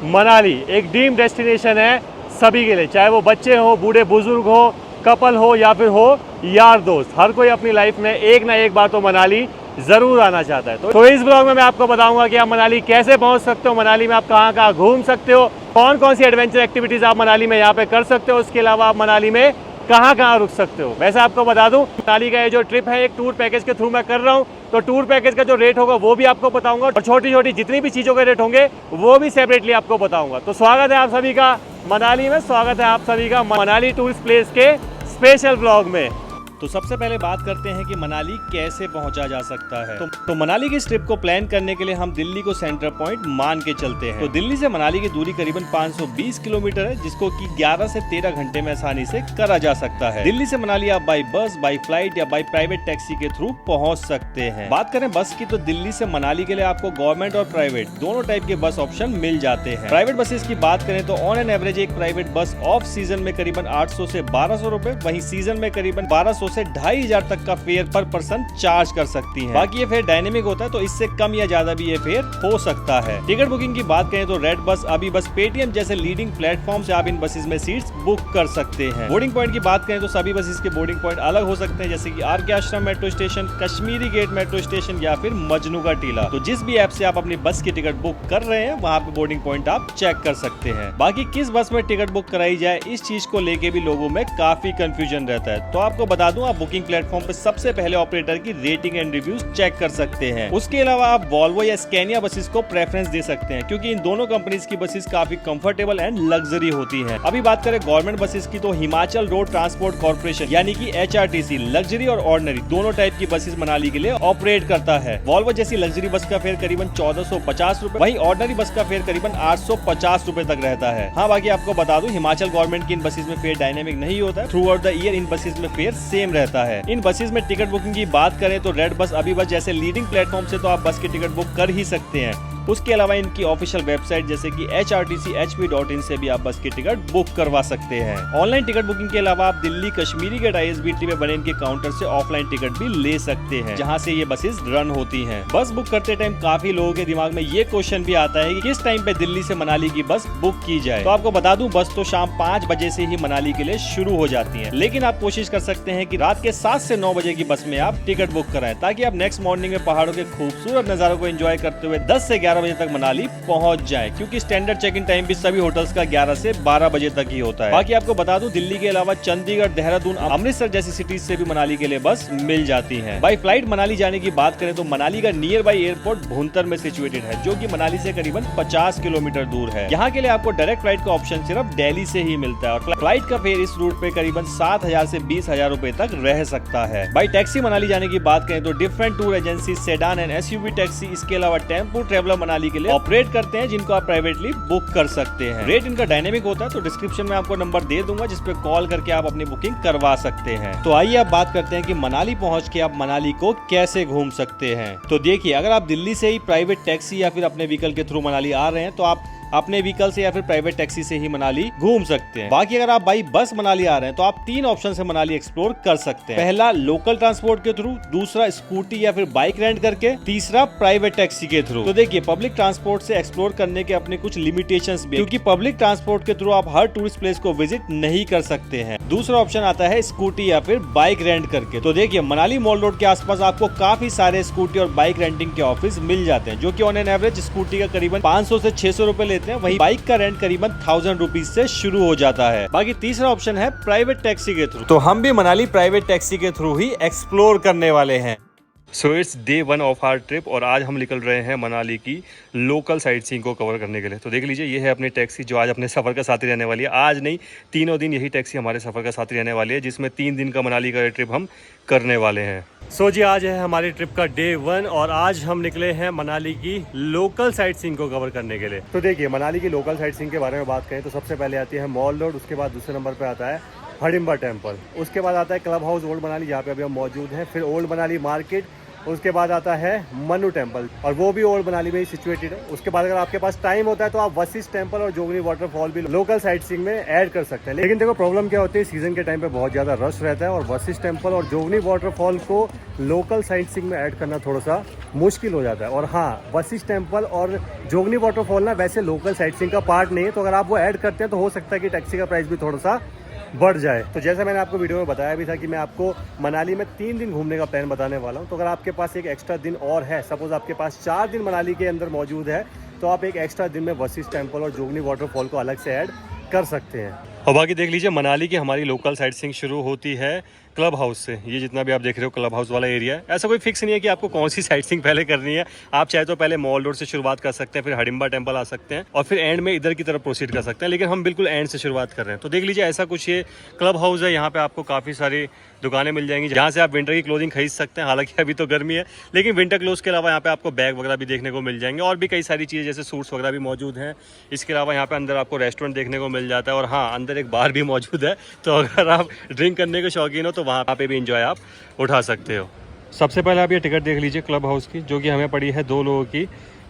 मनाली एक dream destination है सभी के लिए, चाहे वो बच्चे हो, बूढ़े बुजुर्ग हो, कपल हो या फिर हो यार दोस्त। हर कोई अपनी लाइफ में एक ना एक बार तो मनाली ज़रूर आना चाहता है। तो इस ब्लॉग में मैं आपको बताऊंगा कि आप मनाली कैसे पहुंच सकते हो, मनाली में आप कहां कहां घूम सकते हो, कौन कौन सी एडवेंचर एक्टिविटीज़ आप मनाली में यहाँ पे कर सकते हो, उसके अलावा आप मनाली में कहाँ कहाँ रुक सकते हो। वैसे आपको बता दूं, मनाली का ये जो ट्रिप है एक टूर पैकेज के थ्रू मैं कर रहा हूँ, तो टूर पैकेज का जो रेट होगा वो भी आपको बताऊंगा और छोटी छोटी जितनी भी चीज़ों के रेट होंगे वो भी सेपरेटली आपको बताऊंगा। तो स्वागत है आप सभी का मनाली में, स्वागत है आप सभी का मनाली टूरिस्ट प्लेस के स्पेशल ब्लॉग में। तो सबसे पहले बात करते हैं कि मनाली कैसे पहुंचा जा सकता है। तो मनाली की इस ट्रिप को प्लान करने के लिए हम दिल्ली को सेंटर पॉइंट मान के चलते हैं। तो दिल्ली से मनाली की दूरी करीबन 520 किलोमीटर है, जिसको कि 11 से 13 घंटे में आसानी से करा जा सकता है। दिल्ली से मनाली आप बाई बस, बाई फ्लाइट या बाई प्राइवेट टैक्सी के थ्रू पहुंच सकते हैं। बात करें बस की, तो दिल्ली से मनाली के लिए आपको गवर्नमेंट और प्राइवेट दोनों टाइप के बस ऑप्शन मिल जाते हैं। प्राइवेट बसेस की बात करें तो ऑन एन एवरेज एक प्राइवेट बस ऑफ सीजन में करीबन 800 से 1200 रुपए, वहीं सीजन में करीबन 1200 से 2500 तक का फेयर पर पर्सन चार्ज कर सकती है। बाकी ये फेयर डायनेमिक होता है, तो इससे कम या ज्यादा भी ये फेयर हो सकता है। टिकट बुकिंग की बात करें तो रेड बस, अभी बस, पेटीएम जैसे लीडिंग प्लेटफॉर्म से आप इन बसेस में सीट्स बुक कर सकते हैं। बोर्डिंग पॉइंट की बात करें तो सभी बसेस के बोर्डिंग पॉइंट अलग हो सकते हैं, जैसे कि R K Ashram metro station, Kashmiri gate metro station या फिर मजनू का टीला। तो जिस भी ऐप से आप अपनी बस की टिकट बुक कर रहे हैं वहाँ पे बोर्डिंग पॉइंट आप चेक कर सकते हैं। बाकी किस बस में टिकट बुक कराई जाए, इस चीज को लेके भी लोगों में काफी कंफ्यूजन रहता है। तो आपको बता दूं, आप बुकिंग प्लेटफॉर्म पे सबसे पहले ऑपरेटर की रेटिंग एंड रिव्यूज चेक कर सकते हैं। उसके अलावा आप वॉल्वो या स्कैनिया बसेस को प्रेफरेंस दे सकते हैं, क्योंकि इन दोनों कंपनीज की बसेस काफी कंफर्टेबल एंड लग्जरी होती हैं। अभी बात करें गवर्नमेंट बसेस की, तो हिमाचल रोड ट्रांसपोर्ट कॉर्पोरेशन यानी कि HRTC लग्जरी और ऑर्डिनरी दोनों टाइप की बसेस मनाली के लिए ऑपरेट करता है। वॉल्वो जैसी लग्जरी बस का फेयर करीबन 1450 रुपए, वहीं ऑर्डिनरी बस का फेयर करीबन 850 रुपए तक रहता है। हाँ, बाकी आपको बता दूं, हिमाचल गवर्नमेंट की इन बसेस में फेयर डायनेमिक नहीं होता है। Through out the year in buses में फेयर सेम रहता है। इन बसेस में टिकट बुकिंग की बात करें तो रेड बस, अभी बस जैसे लीडिंग प्लेटफॉर्म से तो आप बस की टिकट बुक कर ही सकते हैं। उसके अलावा इनकी ऑफिशियल वेबसाइट जैसे कि HRTCHP.in से भी आप बस की टिकट बुक करवा सकते हैं। ऑनलाइन टिकट बुकिंग के अलावा आप दिल्ली कश्मीरी गेट ISBT में बने इनके काउंटर से ऑफलाइन टिकट भी ले सकते हैं, जहां से ये बसेस रन होती हैं। बस बुक करते टाइम काफी लोगों के दिमाग में ये क्वेश्चन भी आता है कि किस टाइम पे दिल्ली से मनाली की बस बुक की जाए। तो आपको बता दूं, बस तो शाम 5 बजे से ही मनाली के लिए शुरू हो जाती है, लेकिन आप कोशिश कर सकते हैं कि रात के 7 से 9 बजे की बस में आप टिकट बुक कराएं, ताकि आप नेक्स्ट मॉर्निंग में पहाड़ों के खूबसूरत नजारों को एंजॉय करते हुए 10 से 11 बजे तक मनाली पहुंच जाए, क्योंकि स्टैंडर्ड चेक इन टाइम भी सभी होटल्स का 11 से 12 बजे तक ही होता है। बाकी आपको बता दूं, दिल्ली के अलावा चंडीगढ़, देहरादून, अमृतसर जैसी सिटीज से भी मनाली के लिए बस मिल जाती है। बाई फ्लाइट मनाली जाने की बात करें तो मनाली का नियर बाई एयरपोर्ट भुंतर में सिचुएटेड है, जो कि मनाली से करीबन 50 किलोमीटर दूर है। यहाँ के लिए आपको डायरेक्ट फ्लाइट का ऑप्शन सिर्फ दिल्ली से ही मिलता है, और फ्लाइट का फेयर इस रूट पे करीबन 7,000 से 20,000 रुपए तक रह सकता है। बाई टैक्सी मनाली जाने की बात करें तो different tour agency, sedan and SUV taxi, इसके अलावा टेम्पो ट्रेवलर मनाली के लिए ऑपरेट करते हैं, जिनको आप प्राइवेटली बुक कर सकते हैं। रेट इनका डायनेमिक होता है, तो डिस्क्रिप्शन में आपको नंबर दे दूंगा, जिस पे कॉल करके आप अपनी बुकिंग करवा सकते हैं। तो आइए अब बात करते हैं कि मनाली पहुंच के आप मनाली को कैसे घूम सकते हैं। तो देखिए, अगर आप दिल्ली से ही प्राइवेट टैक्सी या फिर अपने व्हीकल के थ्रू मनाली आ रहे हैं, तो आप अपने व्हीकल से या फिर प्राइवेट टैक्सी से ही मनाली घूम सकते हैं। बाकी अगर आप बाई बस मनाली आ रहे हैं, तो आप 3 ऑप्शन से मनाली एक्सप्लोर कर सकते हैं। पहला लोकल ट्रांसपोर्ट के थ्रू, दूसरा स्कूटी या फिर बाइक रेंट करके, तीसरा प्राइवेट टैक्सी के थ्रू। तो देखिए, पब्लिक ट्रांसपोर्ट से एक्सप्लोर करने के अपने कुछ लिमिटेशंस भी हैं, क्योंकि पब्लिक ट्रांसपोर्ट के थ्रू आप हर टूरिस्ट प्लेस को विजिट नहीं कर सकते हैं। दूसरा ऑप्शन आता है स्कूटी या फिर बाइक रेंट करके। तो देखिए, मनाली मॉल रोड के आसपास आपको काफी सारे स्कूटी और बाइक रेंटिंग के ऑफिस मिल जाते हैं, जो कि ऑन एन एवरेज स्कूटी का करीबन 500 से 600 रुपए लेते हैं, वहीं बाइक का रेंट करीबन 1000 रुपीज से शुरू हो जाता है। बाकी तीसरा ऑप्शन है प्राइवेट टैक्सी के थ्रू। तो हम भी मनाली प्राइवेट टैक्सी के थ्रू ही एक्सप्लोर करने वाले हैं। So it's day 1 of our trip, और आज हम निकल रहे हैं मनाली की लोकल साइट सीइंग को कवर करने के लिए। तो देख लीजिए, ये है अपनी टैक्सी जो आज अपने सफ़र का साथी रहने वाली है। आज नहीं, तीनों दिन यही टैक्सी हमारे सफ़र का साथी रहने वाली है, जिसमें 3 दिन का मनाली का ट्रिप हम करने वाले हैं। सो जी, आज है हमारी ट्रिप का डे 1, और आज हम निकले हैं मनाली की लोकल साइट सीइंग को कवर करने के लिए। तो देखिए, मनाली की लोकल साइट सीइंग के बारे में बात करें तो सबसे पहले आती है मॉल रोड, उसके बाद दूसरे नंबर पर आता है हडिम्बा टेम्पल, उसके बाद आता है क्लब हाउस ओल्ड मनाली, जहाँ पे अभी हम मौजूद हैं। फिर ओल्ड मनाली मार्केट, उसके बाद आता है मनु टेम्पल, और वो भी ओल्ड मनाली में ही सिचुएटेड है। उसके बाद अगर आपके पास टाइम होता है तो आप वशिष्ठ टेम्पल और जोगनी वाटरफॉल भी लोकल साइट सीइंग में ऐड कर सकते हैं। लेकिन देखो प्रॉब्लम क्या होती है, सीजन के टाइम पे बहुत ज़्यादा रश रहता है और वशिष्ठ टेम्पल और जोगनी वाटरफॉल को लोकल साइट सीइंग में ऐड करना थोड़ा सा मुश्किल हो जाता है। और हाँ, वशिष्ठ टेम्पल और जोगनी वाटरफॉल ना वैसे लोकल साइट सीइंग का पार्ट नहीं है, तो अगर आप वो ऐड करते हैं तो हो सकता है कि टैक्सी का प्राइस भी थोड़ा सा बढ़ जाए। तो जैसा मैंने आपको वीडियो में बताया भी था कि मैं आपको मनाली में 3 दिन घूमने का प्लान बताने वाला हूं। तो अगर आपके पास एक एक्स्ट्रा दिन और है, सपोज आपके पास 4 दिन मनाली के अंदर मौजूद है, तो आप एक एक्स्ट्रा दिन में वशिष्ठ टेम्पल और जोगनी वाटरफॉल को अलग से ऐड कर सकते हैं। और बाकी देख लीजिए, मनाली की हमारी लोकल साइट सीइंग शुरू होती है क्लब हाउस से। ये जितना भी आप देख रहे हो क्लब हाउस वाला एरिया है। ऐसा कोई फिक्स नहीं है कि आपको कौन सी साइट सीइंग पहले करनी है। आप चाहे तो पहले मॉल रोड से शुरुआत कर सकते हैं, फिर हडिम्बा टेम्पल आ सकते हैं और फिर एंड में इधर की तरफ प्रोसीड कर सकते हैं। लेकिन हम बिल्कुल एंड से शुरुआत कर रहे हैं। तो देख लीजिए, ऐसा कुछ ये क्लब हाउस है। यहाँ पे आपको काफ़ी सारी दुकानें मिल जाएंगी जहाँ से आप विंटर की क्लोथिंग खरीद सकते हैं। हालांकि अभी तो गर्मी है, लेकिन विंटर क्लोथ के अलावा यहाँ पे आपको बैग वगैरह भी देखने को मिल जाएंगे और भी कई सारी चीज़ें जैसे सूट्स वगैरह भी मौजूद हैं। इसके अलावा यहाँ पे अंदर आपको रेस्टोरेंट देखने को मिल जाता है और हाँ, अंदर एक बार भी मौजूद है। तो अगर आप ड्रिंक करने के शौकीन हो तो वहाँ पे भी इंजॉय आप उठा सकते हो। सबसे पहले आप ये टिकट देख लीजिए क्लब हाउस की, जो कि हमें पड़ी है 2 लोगों की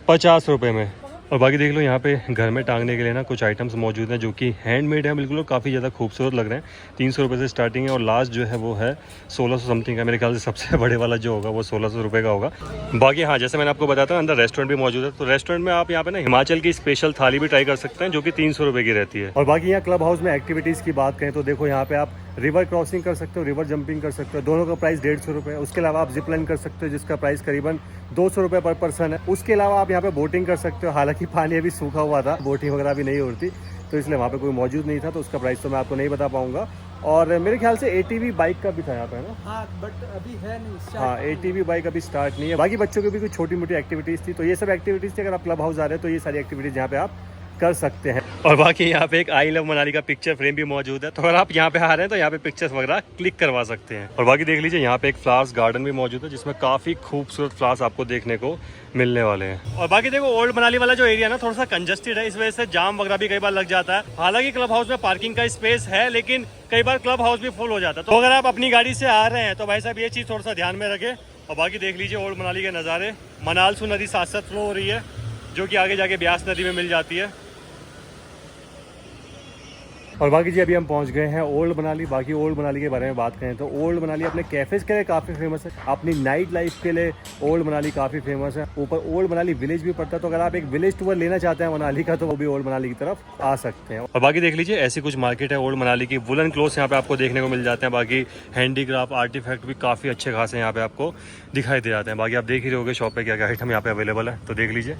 50 रुपये में। और बाकी देख लो, यहाँ पे घर में टांगने के लिए ना कुछ आइटम्स मौजूद हैं जो कि हैंडमेड है बिल्कुल, काफ़ी ज़्यादा खूबसूरत लग रहे हैं। 300 रुपये से स्टार्टिंग है और लास्ट जो है वो है 1600 समथिंग का। मेरे ख्याल से सबसे बड़े वाला जो होगा वो 1600 रुपये का होगा। बाकी हाँ, जैसे मैंने आपको बताया था, अंदर रेस्टोरेंट भी मौजूद है। तो रेस्टोरेंट में आप यहाँ पे ना हिमाचल की स्पेशल थाली भी ट्राई कर सकते हैं, जो कि 300 रुपये की रहती है। और बाकी यहाँ क्लब हाउस में एक्टिविटीज़ की बात करें तो देखो, यहाँ पे आप रिवर क्रॉसिंग कर सकते हो, रिवर जंपिंग कर सकते हो। दोनों का प्राइस 150 रुपये है। उसके अलावा आप जिप लाइन कर सकते हो, जिसका प्राइस करीबन 200 रुपये पर पर्सन है। उसके अलावा आप यहाँ पे बोटिंग कर सकते हो। हालांकि पानी अभी सूखा हुआ था, बोटिंग वगैरह भी नहीं होती, तो इसलिए वहाँ पे कोई मौजूद नहीं था, तो उसका प्राइस तो मैं आपको नहीं बता पाऊंगा। और मेरे ख्याल से ATV बाइक का भी था यहाँ पे ना। हाँ, बट अभी है नहीं। हाँ, ATV बाइक अभी स्टार्ट नहीं है। बाकी बच्चों की भी कुछ छोटी मोटी एक्टिविटीज़ थी, तो ये सब एक्टिविटीज़ थी। अगर आप क्लब हाउस आ रहे हैं तो ये सारी एक्टिविटीज़ यहाँ पे आप कर सकते हैं। और बाकी यहाँ पे एक आई लव मनाली का पिक्चर फ्रेम भी मौजूद है, तो अगर आप यहाँ पे आ रहे हैं तो यहाँ पे पिक्चर्स वगैरह क्लिक करवा सकते हैं। और बाकी देख लीजिए, यहाँ पे एक फ्लावर्स गार्डन भी मौजूद है, जिसमें काफ़ी खूबसूरत फ्लावर्स आपको देखने को मिलने वाले हैं। और बाकी देखो, ओल्ड मनाली वाला जो एरिया ना थोड़ा सा कंजस्टेड है, इस वजह से जाम वगैरह भी कई बार लग जाता है। हालांकि क्लब हाउस में पार्किंग का स्पेस है, लेकिन कई बार क्लब हाउस भी फुल हो जाता है। तो अगर आप अपनी गाड़ी से आ रहे हैं तो भाई साहब ये चीज़ थोड़ा सा ध्यान में रखें। और बाकी देख लीजिए, ओल्ड मनाली के नज़ारे। मनालसू नदी साथ साथ फ्लो हो रही है, जो कि आगे जाके ब्यास नदी में मिल जाती है। और बाकी जी, अभी हम पहुंच गए हैं ओल्ड मनाली। बाकी ओल्ड मनाली के बारे में बात करें तो ओल्ड मनाली अपने कैफ़ेज़ के लिए काफ़ी फेमस है, अपनी नाइट लाइफ के लिए ओल्ड मनाली काफ़ी फेमस है। ऊपर ओल्ड मनाली विलेज भी पड़ता है, तो अगर आप एक विलेज टूर लेना चाहते हैं मनाली का, तो वो भी ओल्ड मनाली की तरफ आ सकते हैं। और बाकी देख लीजिए, ऐसी कुछ मार्केट है ओल्ड मनाली की। वुलन क्लोथ्स यहाँ पे आपको देखने को मिल जाते हैं। बाकी हैंडीक्राफ्ट आर्टिफैक्ट भी काफ़ी अच्छे खासे यहाँ पे आपको दिखाई दे जाते हैं। बाकी आप देख ही रहोगे शॉप पे क्या क्या आइटम यहाँ पे अवेलेबल है, तो देख लीजिए,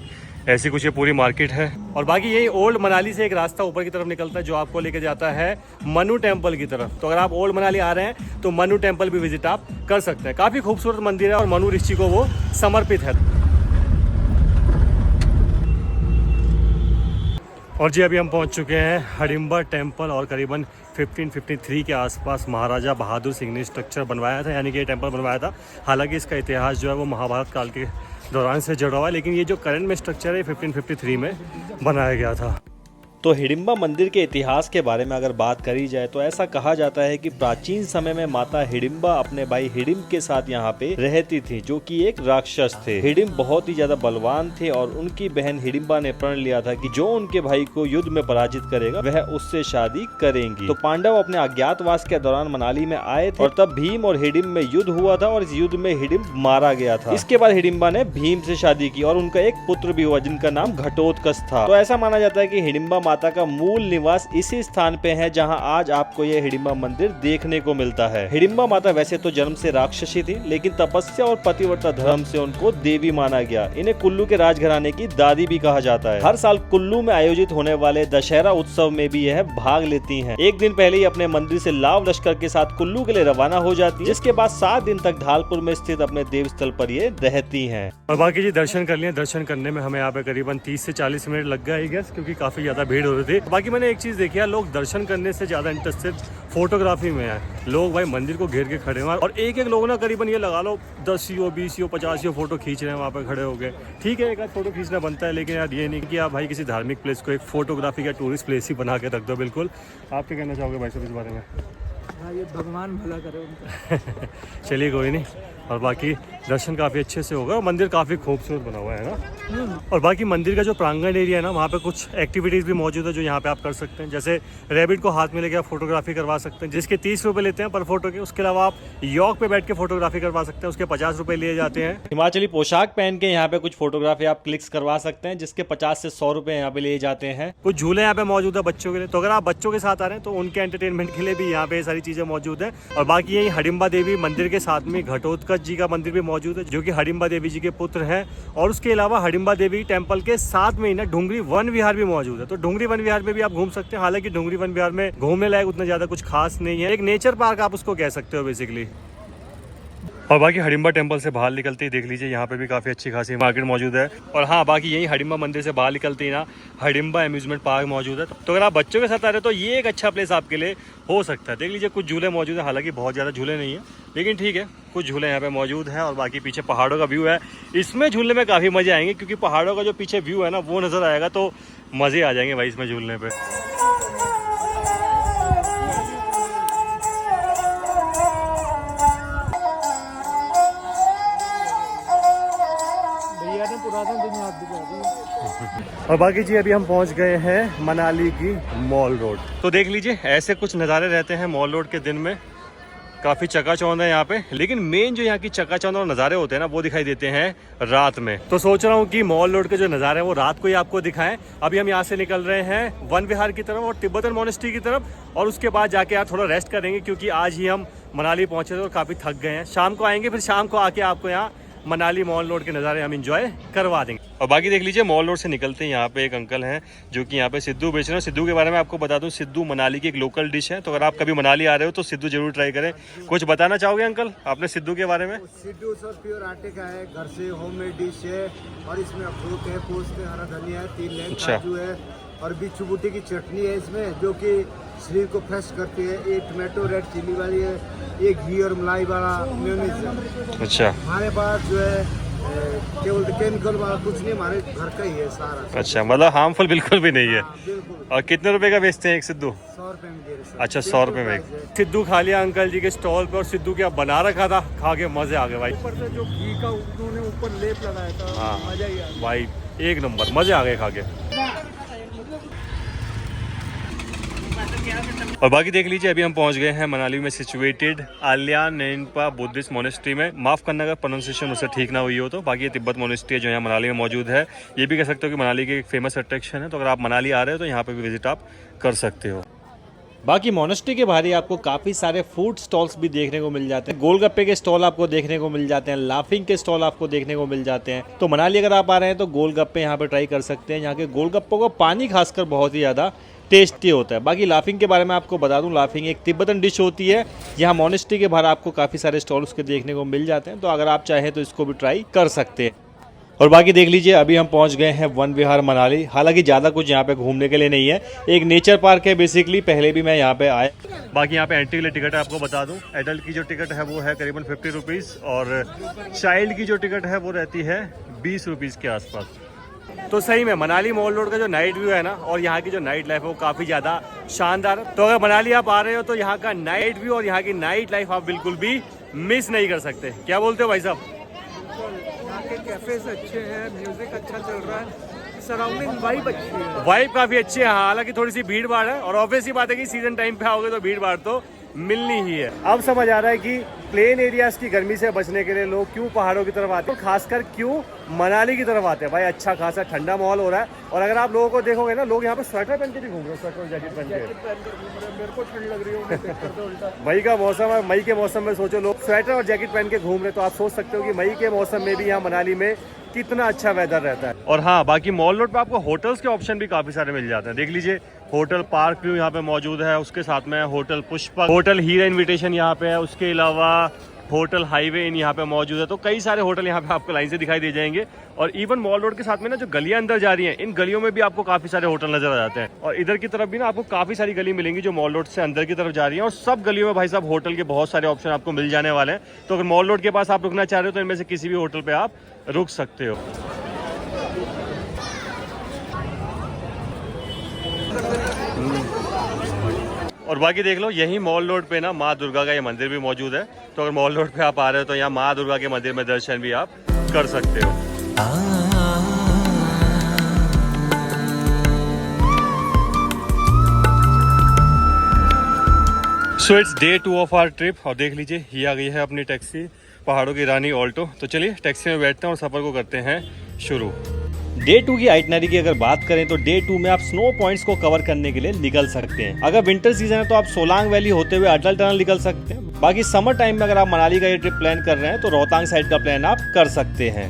ऐसी कुछ ये पूरी मार्केट है। और बाकी यही ओल्ड मनाली से एक रास्ता ऊपर की तरफ निकलता है, जो आपको लेके जाता है मनु टेम्पल की तरफ। तो अगर आप ओल्ड मनाली आ रहे हैं तो मनु टेम्पल भी विजिट आप कर सकते हैं। काफ़ी खूबसूरत मंदिर है और मनु ऋषि को वो समर्पित है। और जी, अभी हम पहुंच चुके हैं हडिम्बा टेम्पल और करीबन 1553 के आसपास महाराजा बहादुर सिंह ने स्ट्रक्चर बनवाया था, यानी कि ये टेम्पल बनवाया था। हालांकि इसका इतिहास जो है वो महाभारत काल के दौरान से जुड़ा हुआ है, लेकिन ये जो करंट में स्ट्रक्चर है 1553 में बनाया गया था। तो हिडिंबा मंदिर के इतिहास के बारे में अगर बात करी जाए तो ऐसा कहा जाता है कि प्राचीन समय में माता हिडिंबा अपने भाई हिडिंब के साथ यहाँ पे रहती थी, जो कि एक राक्षस थे। हिडिंब बहुत ही ज्यादा बलवान थे और उनकी बहन हिडिंबा ने प्रण लिया था कि जो उनके भाई को युद्ध में पराजित करेगा वह उससे शादी करेंगी। तो पांडव अपने अज्ञातवास के दौरान मनाली में आए थे और तब भीम और हिडिंब में युद्ध हुआ था और इस युद्ध में हिडिंब मारा गया था। इसके बाद हिडिंबा ने भीम से शादी की और उनका एक पुत्र भी हुआ जिनका नाम घटोत्कच था। तो ऐसा माना जाता है कि हिडिंबा माता का मूल निवास इसी स्थान पे है जहां आज आपको ये हिडिंबा मंदिर देखने को मिलता है। हिडिंबा माता वैसे तो जन्म से राक्षसी थी, लेकिन तपस्या और पतिव्रता धर्म से उनको देवी माना गया। इन्हें कुल्लू के राजघराने की दादी भी कहा जाता है। हर साल कुल्लू में आयोजित होने वाले दशहरा उत्सव में भी यह भाग लेती हैं। एक दिन पहले ही अपने मंदिर से लाव लश्कर के साथ कुल्लू के लिए रवाना हो जाती है, जिसके बाद 7 दिन तक ढालपुर में स्थित अपने देव स्थल पर ये रहती हैं। और बाकी जी, दर्शन कर लिए। दर्शन करने में हमें यहाँ पे करीबन 30 से 40 मिनट लग गए, आई गेस, क्योंकि काफी ज्यादा भीड़ हो रही थी। बाकी मैंने एक चीज देखी है, लोग दर्शन करने से ज्यादा इंटरेस्टेड फोटोग्राफी में है। लोग भाई मंदिर को घेर के खड़े हुए और एक एक लोग ना करीबन ये लगा लो 10 20 50 फोटो खींच रहे हैं वहाँ पे खड़े हो गए। ठीक है, एक आध फोटो खींचना बनता है, लेकिन यार ये नहीं कि आप भाई किसी धार्मिक प्लेस को एक फोटोग्राफी का टूरिस्ट प्लेस ही बना के रख दो। बिल्कुल, आप क्या कहना चाहोगे भाई साहब इस बारे में? हाँ, ये भगवान भला करे उनका। चलिए, कोई नहीं, और बाकी दर्शन काफ़ी अच्छे से होगा और मंदिर काफ़ी खूबसूरत बना हुआ है ना। और बाकी मंदिर का जो प्रांगण एरिया है ना, वहाँ पे कुछ एक्टिविटीज़ भी मौजूद है जो यहाँ पे आप कर सकते हैं। जैसे रैबिट को हाथ में लेके आप फोटोग्राफी करवा सकते हैं, जिसके 30 रुपये लेते हैं पर फोटो के। उसके अलावा आप यॉक पे बैठ के फोटोग्राफी करवा सकते हैं, उसके 50 रुपये लिए जाते हैं। हिमाचली पोशाक पहन के यहाँ पे कुछ फोटोग्राफी आप क्लिक्स करवा सकते हैं, जिसके 50 से 100 रुपए यहाँ पे लिए जाते हैं। कुछ झूले यहाँ पे मौजूद है बच्चों के लिए, तो अगर आप बच्चों के साथ आ रहे हैं तो उनके एंटरटेनमेंट के लिए भी यहाँ पे सारी चीज़ें मौजूद है। और बाकी यही हडिम्बा देवी मंदिर के साथ में घटोत्कच जी का मंदिर भी मौजूद है, जो कि हडिम्बा देवी जी के पुत्र हैं। और उसके अलावा हडिम्बा देवी टेम्पल के साथ में ही ना ढुंगरी वन विहार भी मौजूद है, तो ढुंगरी वन विहार में भी आप घूम सकते हैं। हालांकि ढुंगरी वन विहार में घूमने लायक उतना ज़्यादा कुछ खास नहीं है, एक नेचर पार्क आप उसको कह सकते हो बेसिकली। और बाकी हडिम्बा टेम्पल से बाहर निकलते ही देख लीजिए यहाँ पे भी काफ़ी अच्छी खासी मार्केट मौजूद है। और हाँ, बाकी यही हडिम्बा मंदिर से बाहर निकलते ही ना हडिम्बा अम्यूजमेंट पार्क मौजूद है। तो अगर आप बच्चों के साथ आ रहे हो तो ये एक अच्छा प्लेस आपके लिए हो सकता है। देख लीजिए कुछ झूले मौजूद है, हालांकि बहुत ज़्यादा झूले नहीं है, लेकिन ठीक है, कुछ झूले यहाँ पे मौजूद हैं। और बाकी पीछे पहाड़ों का व्यू है, इसमें झूलने में काफ़ी मज़े आएंगे, क्योंकि पहाड़ों का जो पीछे व्यू है ना वो नज़र आएगा, तो मज़े आ जाएंगे भाई इसमें झूलने पर। और बाकी जी अभी हम पहुंच गए हैं मनाली की मॉल रोड। तो देख लीजिए ऐसे कुछ नज़ारे रहते हैं मॉल रोड के दिन में, काफ़ी चकाचौंध है यहाँ पे। लेकिन मेन जो यहाँ की चकाचौंध और नज़ारे होते हैं ना वो दिखाई देते हैं रात में। तो सोच रहा हूँ कि मॉल रोड के जो नज़ारे हैं वो रात को ही आपको दिखाएं। अभी हम यहाँ से निकल रहे हैं वन विहार की तरफ और तिब्बतन मोनेस्ट्री की तरफ, और उसके बाद जाके यार थोड़ा रेस्ट करेंगे, क्योंकि आज ही हम मनाली पहुँचे थे और काफ़ी थक गए हैं। शाम को आएंगे, फिर शाम को आके आपको यहाँ मनाली मॉल रोड के नज़ारे हम इंजॉय करवा देंगे। और बाकी देख लीजिए मॉल रोड से निकलते हैं यहाँ पे एक अंकल हैं जो कि यहाँ पे सिद्धू बेच रहे हैं। सिद्धू के बारे में आपको बता दूं, सिद्धू मनाली की एक लोकल डिश है, तो अगर आप कभी मनाली आ रहे हो तो सिद्धू जरूर ट्राई करें। कुछ बताना चाहोगे अंकल आपने सिद्धू के बारे में? सिद्धू सर प्योर आटे का है, घर से होममेड डिश है, और इसमें अखरोट है, पोस्त है, हरा धनिया है, 3 लेग काजू है, और बिच्छू बूटी की चटनी है इसमें, जो कि शरीर को फ्रेश करती है। ये टमाटो रेड चिली वाली है, ये घी और मलाई वाला मेयोनीज है। अच्छा, हमारे पास जो है केवल केमिकल वाला कुछ नहीं, हमारे घर का ही है सारा। अच्छा, मतलब हार्मफुल बिल्कुल भी नहीं है। बिल्कुल। और कितने रुपए का बेचते हैं एक सिद्धू? 100 रुपए में दे रहे सर। अच्छा, 100 रुपए में। सिद्धू खा लिया अंकल जी के स्टॉल पे, और सिद्धू क्या बना रखा था, खा के मजे आ गए भाई। ऊपर से जो घी का उन्होंने ऊपर लेप लगाया था, हाँ मजा ही आ गया भाई, एक नंबर, मजे आ गए खा के। और बाकी देख लीजिए अभी हम पहुंच गए हैं मनाली में सिचुएटेड आल्या नेनपा बुद्धिस्ट मोनेस्ट्री में। माफ़ करना अगर प्रोनाउंसिएशन मुझसे ठीक ना हुई हो तो। बाकी ये तिब्बत मोनेस्ट्री जो है मनाली में मौजूद है, ये भी कह सकते हो कि मनाली की एक फेमस अट्रैक्शन है। तो अगर आप मनाली आ रहे हो तो यहाँ पे भी विजिट आप कर सकते हो। बाकी मोनेस्ट्री के बाहर ही आपको काफ़ी सारे फूड स्टॉल्स भी देखने को मिल जाते हैं। गोलगप्पे के स्टॉल आपको देखने को मिल जाते हैं, लाफिंग के स्टॉल आपको देखने को मिल जाते हैं। तो मनाली अगर आप आ रहे हैं तो गोलगप्पे यहाँ पे ट्राई कर सकते हैं। यहाँ के गोलगप्पों का पानी खासकर बहुत ही ज़्यादा टेस्टी होता है। बाकी लाफिंग के बारे में आपको बता दूं, लाफिंग एक तिब्बतन डिश होती है। यहाँ मोनेस्ट्री के बाहर आपको काफ़ी सारे स्टॉल उसके देखने को मिल जाते हैं, तो अगर आप चाहें तो इसको भी ट्राई कर सकते हैं। और बाकी देख लीजिए अभी हम पहुंच गए हैं वन विहार मनाली। हालांकि ज़्यादा कुछ यहाँ पे घूमने के लिए नहीं है, एक नेचर पार्क है बेसिकली। पहले भी मैं यहाँ पे आया। बाकी यहाँ पे एंट्री के लिए टिकट है, आपको बता दूं एडल्ट की जो टिकट है वो है करीबन 50 रुपीज़, और चाइल्ड की जो टिकट है वो रहती है 20 रुपीज़ के आसपास। तो सही में मनाली मॉल रोड का जो नाइट व्यू है ना, और यहाँ की जो नाइट लाइफ है वो काफ़ी ज़्यादा शानदार है। तो अगर मनाली आप आ रहे हो तो यहाँ का नाइट व्यू और यहाँ की नाइट लाइफ आप बिल्कुल भी मिस नहीं कर सकते। क्या बोलते हो भाई साहब? यहाँ के कैफेज अच्छे हैं, म्यूजिक अच्छा चल रहा है, सराउंडिंग वाइब अच्छी है। वाइब काफ़ी अच्छी है, हालांकि थोड़ी सी भीड़ भाड़ है, और ऑब्वियस ही बात है कि सीजन टाइम पे आओगे तो भीड़ भाड़ तो मिलनी ही है। अब समझ आ रहा है कि प्लेन एरियाज की गर्मी से बचने के लिए लोग क्यों पहाड़ों की तरफ आते हैं, खासकर क्यों मनाली की तरफ आते हैं। भाई अच्छा खासा ठंडा माहौल हो रहा है, और अगर आप लोगों को देखोगे ना, लोग यहाँ पे स्वेटर पहन के भी घूम रहे हैं, स्वेटर और जैकेट पहन के। मेरे को ठंड लग रही है। मई का मौसम है, मई के मौसम में सोचो लोग स्वेटर और जैकेट पहन के घूम रहे, तो आप सोच सकते हो कि मई के मौसम में भी यहाँ मनाली में कितना अच्छा वेदर रहता है। और हाँ, बाकी मॉल रोड पे आपको होटल्स के ऑप्शन भी काफी सारे मिल जाते हैं। देख लीजिए होटल पार्क व्यू यहाँ पे मौजूद है, उसके साथ में होटल पुष्पक, होटल हीरा इन्विटेशन यहाँ पे है, उसके अलावा होटल हाईवे इन यहाँ पे मौजूद है। तो कई सारे होटल यहाँ पे आपको लाइन से दिखाई दे जाएंगे। और इवन मॉल रोड के साथ में ना जो गलियां अंदर जा रही हैं, इन गलियों में भी आपको काफ़ी सारे होटल नजर आ जाते हैं। और इधर की तरफ भी ना आपको काफ़ी सारी गली मिलेंगी जो मॉल रोड से अंदर की तरफ जा रही हैं, और सब गलियों में भाई साहब होटल के बहुत सारे ऑप्शन आपको मिल जाने वाले हैं। तो अगर मॉल रोड के पास आप रुकना चाह रहे हो तो इनमें से किसी भी होटल पर आप रुक सकते हो। और बाकी देख लो, यही मॉल रोड पे ना माँ दुर्गा का ये मंदिर भी मौजूद है। तो अगर मॉल रोड पे आप आ रहे हो तो यहाँ माँ दुर्गा के मंदिर में दर्शन भी आप कर सकते हो। So it's day 2 of our trip और देख लीजिए ये आ गई है अपनी टैक्सी, पहाड़ों की रानी ऑल्टो। तो चलिए टैक्सी में बैठते हैं और सफ़र को करते हैं शुरू। डे 2 की आइटनरी की अगर बात करें तो डे 2 में आप स्नो पॉइंट्स को कवर करने के लिए निकल सकते हैं। अगर विंटर सीजन है तो आप सोलांग वैली होते हुए अटल टनल निकल सकते हैं। बाकी समर टाइम में अगर आप मनाली का ये ट्रिप प्लान कर रहे हैं तो रोहतांग साइड का प्लान आप कर सकते हैं।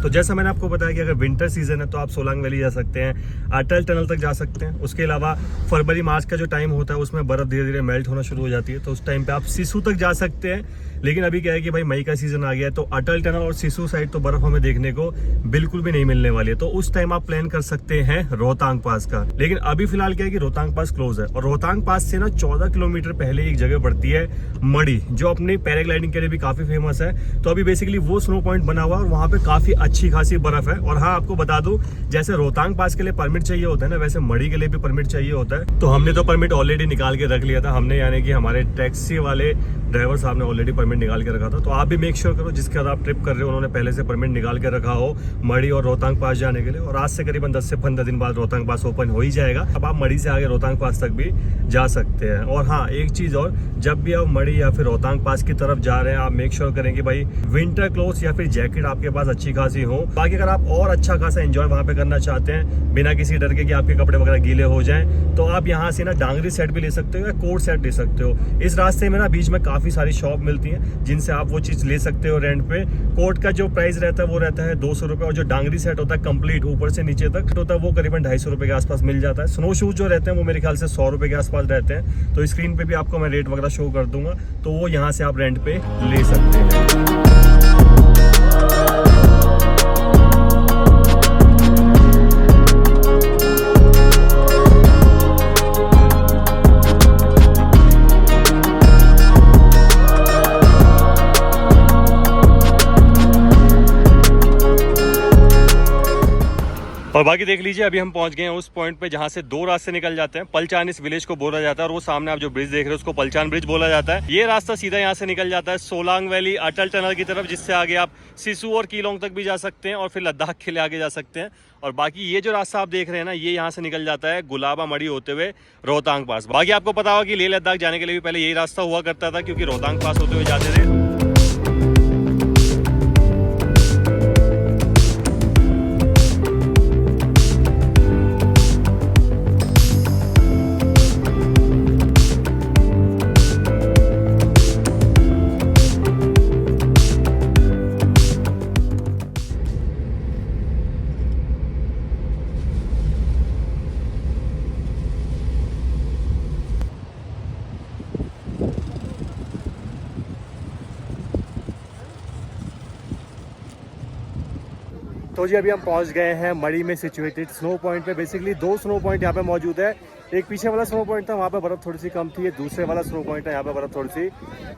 तो जैसा मैंने आपको बताया कि अगर विंटर सीजन है तो आप सोलांग वैली जा सकते हैं, अटल टनल तक जा सकते हैं। उसके अलावा फरवरी मार्च का जो टाइम होता है उसमें बर्फ़ धीरे धीरे मेल्ट होना शुरू हो जाती है, तो उस टाइम पे आप सिसु तक जा सकते हैं। लेकिन अभी क्या है कि भाई मई का सीजन आ गया है, तो अटल टनल और सिसु साइड तो बर्फ हमें देखने को बिल्कुल भी नहीं मिलने वाली है। तो उस टाइम आप प्लान कर सकते हैं रोहतांग पास का। लेकिन अभी फिलहाल क्या है कि रोहतांग पास क्लोज है, और रोहतांग पास से ना 14 किलोमीटर पहले एक जगह पड़ती है मड़ी, जो अपनी पैराग्लाइडिंग के लिए भी काफी फेमस है। तो अभी बेसिकली वो स्नो पॉइंट बना हुआ है और वहाँ पे काफी अच्छी खासी बर्फ है। और हाँ, आपको बता दूं, जैसे रोहतांग पास के लिए परमिट चाहिए होता है ना, वैसे मड़ी के लिए भी परमिट चाहिए होता है। तो हमने तो परमिट ऑलरेडी निकाल के रख लिया था, हमने यानी कि हमारे टैक्सी वाले ड्राइवर साहब ने ऑलरेडी परमिट निकाल के रखा था। तो आप भी मेक श्योर करो जिसके साथ आप ट्रिप कर रहे हो उन्होंने पहले से परमिट निकाल के रखा हो मड़ी और रोहतांग पास जाने के लिए। और आज से करीबन 10 से 15 दिन बाद रोहतांग पास ओपन हो ही जाएगा। अब आप मड़ी से आगे रोहतांग पास तक भी जा सकते हैं। और हाँ, एक चीज और, जब भी आप मड़ी या फिर रोहतांग पास की तरफ जा रहे हैं आप मेक श्योर करें कि भाई विंटर क्लोथ्स या फिर जैकेट आपके पास अच्छी खासी हो। बाकी अगर आप और अच्छा खासा एंजॉय वहां पे करना चाहते हैं बिना किसी डर के कि आपके कपड़े वगैरह गीले हो जाएं, तो आप यहाँ से ना डांगरी सेट भी ले सकते हो या कोट सेट ले सकते हो। इस रास्ते में ना बीच में काफी सारी शॉप मिलती हैं जिनसे आप वो चीज ले सकते हो रेंट पे। कोट का जो प्राइस रहता है वो रहता है 200 रुपए, और जो डांगरी सेट होता है कंप्लीट ऊपर से नीचे तक होता है वो करीबन 250 रुपए के आसपास मिल जाता है। स्नो शूज जो रहते हैं वो मेरे ख्याल से 100 रुपए के आसपास रहते हैं। तो स्क्रीन पे भी आपको मैं रेट वगैरह शो कर दूंगा, तो वो यहाँ से आप रेंट पे ले सकते हैं। और बाकी देख लीजिए, अभी हम पहुंच गए हैं उस पॉइंट पे जहां से 2 रास्ते निकल जाते हैं। पलचान इस विलेज को बोला जाता है, और वो सामने आप जो ब्रिज देख रहे हो उसको पलचान ब्रिज बोला जाता है। ये रास्ता सीधा यहाँ से निकल जाता है सोलांग वैली अटल टनल की तरफ, जिससे आगे आप सिसु और कीलोंग तक भी जा सकते हैं और फिर लद्दाख के लिए आगे जा सकते हैं। और बाकी ये जो रास्ता आप देख रहे हैं ना, ये यहाँ से निकल जाता है गुलाबा मड़ी होते हुए रोहतांग पास। बाकी आपको पता होगा कि लेह लद्दाख जाने के लिए भी पहले यही रास्ता हुआ करता था, क्योंकि रोहतांग पास होते हुए जाते थे। तो जी अभी हम पहुंच गए हैं मड़ी में सिचुएटेड स्नो पॉइंट पे। बेसिकली 2 स्नो पॉइंट यहाँ पे मौजूद है। एक पीछे वाला स्नो पॉइंट था, वहाँ पे बर्फ थोड़ी सी कम थी। दूसरे वाला स्नो पॉइंट है, यहाँ पे बर्फ थोड़ी सी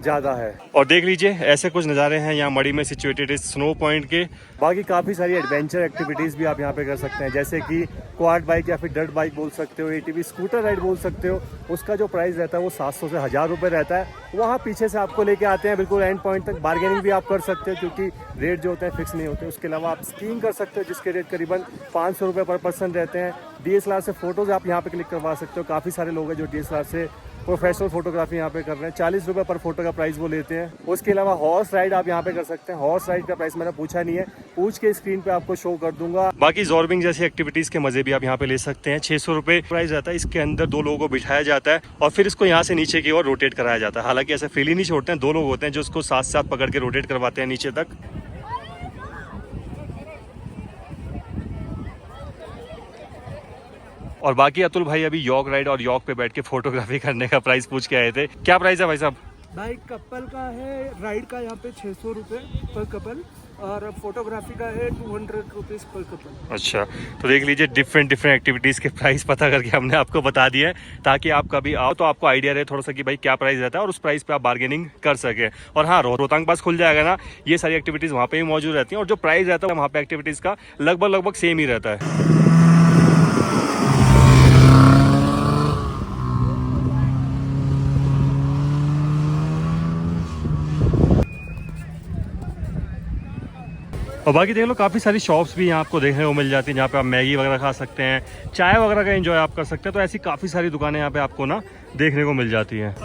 ज़्यादा है। और देख लीजिए ऐसे कुछ नज़ारे हैं यहाँ मड़ी में सिचुएटेड इस स्नो पॉइंट के। बाकी काफ़ी सारी एडवेंचर एक्टिविटीज़ भी आप यहाँ पे कर सकते हैं, जैसे कि क्वाड बाइक या फिर डर्ट बाइक बोल सकते हो, ATV स्कूटर राइड बोल सकते हो। उसका जो प्राइस रहता है वो 700 से 1000 रुपये रहता है। वहाँ पीछे से आपको लेके आते हैं बिल्कुल एंड पॉइंट तक। बार्गेनिंग भी आप कर सकते हो क्योंकि रेट जो होते हैं फिक्स नहीं होते। उसके अलावा आप स्कीइंग कर सकते हो जिसके रेट करीबन 500 रुपये पर पर्सन रहते हैं। DSLR से फोटोज़ आप यहाँ पे क्लिक करवा सकते हो। काफ़ी सारे लोग हैं जो DSLR से प्रोफेशनल फोटोग्राफी यहाँ पे कर रहे हैं। 40 रुपये पर फोटो का प्राइस वो लेते हैं। उसके अलावा हॉर्स राइड आप यहाँ पे कर सकते हैं। हॉर्स राइड का प्राइस मैंने पूछा नहीं है, पूछ के स्क्रीन पे आपको शो कर दूंगा। बाकी जॉर्बिंग जैसी एक्टिविटीज के मजे भी आप यहाँ पे ले सकते हैं। 600 रुपये प्राइस रहता है। इसके अंदर 2 लोगों को बिठाया जाता है और फिर इसको यहाँ से नीचे की ओर रोटेट कराया जाता है। हालांकि ऐसे फ्रीली नहीं छोड़ते हैं, 2 लोग होते हैं जो इसको साथ साथ पकड़ के रोटेट करवाते हैं नीचे तक। और बाकी अतुल भाई अभी यॉक राइड और यॉक पे बैठ के फोटोग्राफी करने का प्राइस पूछ के आए थे। क्या प्राइस है भाई साहब? भाई कपल का है राइड का यहाँ पे 600 रुपये पर कपल, और फोटोग्राफी का है 200 रुपीज़ पर कपल। अच्छा, तो देख लीजिए डिफरेंट एक्टिविटीज़ के प्राइस पता करके हमने आपको बता दिया है, ताकि आप कभी आओ तो आपको आइडिया रहे थोड़ा सा कि भाई क्या प्राइस रहता है और उस प्राइस पे आप बार्गेनिंग कर सके। और हाँ, रोहतांग पास खुल जाएगा ना, ये सारी एक्टिविटीज़ वहाँ पे भी मौजूद रहती हैं और जो प्राइस रहता है वहाँ पे एक्टिविटीज़ का लगभग सेम ही रहता है। और बाकी देख लो काफ़ी सारी शॉप्स भी यहाँ आपको देखने को मिल जाती हैं जहाँ पे आप मैगी वगैरह खा सकते हैं, चाय वगैरह का एंजॉय आप कर सकते हैं। तो ऐसी काफ़ी सारी दुकानें यहाँ पे आपको ना देखने को मिल जाती हैं।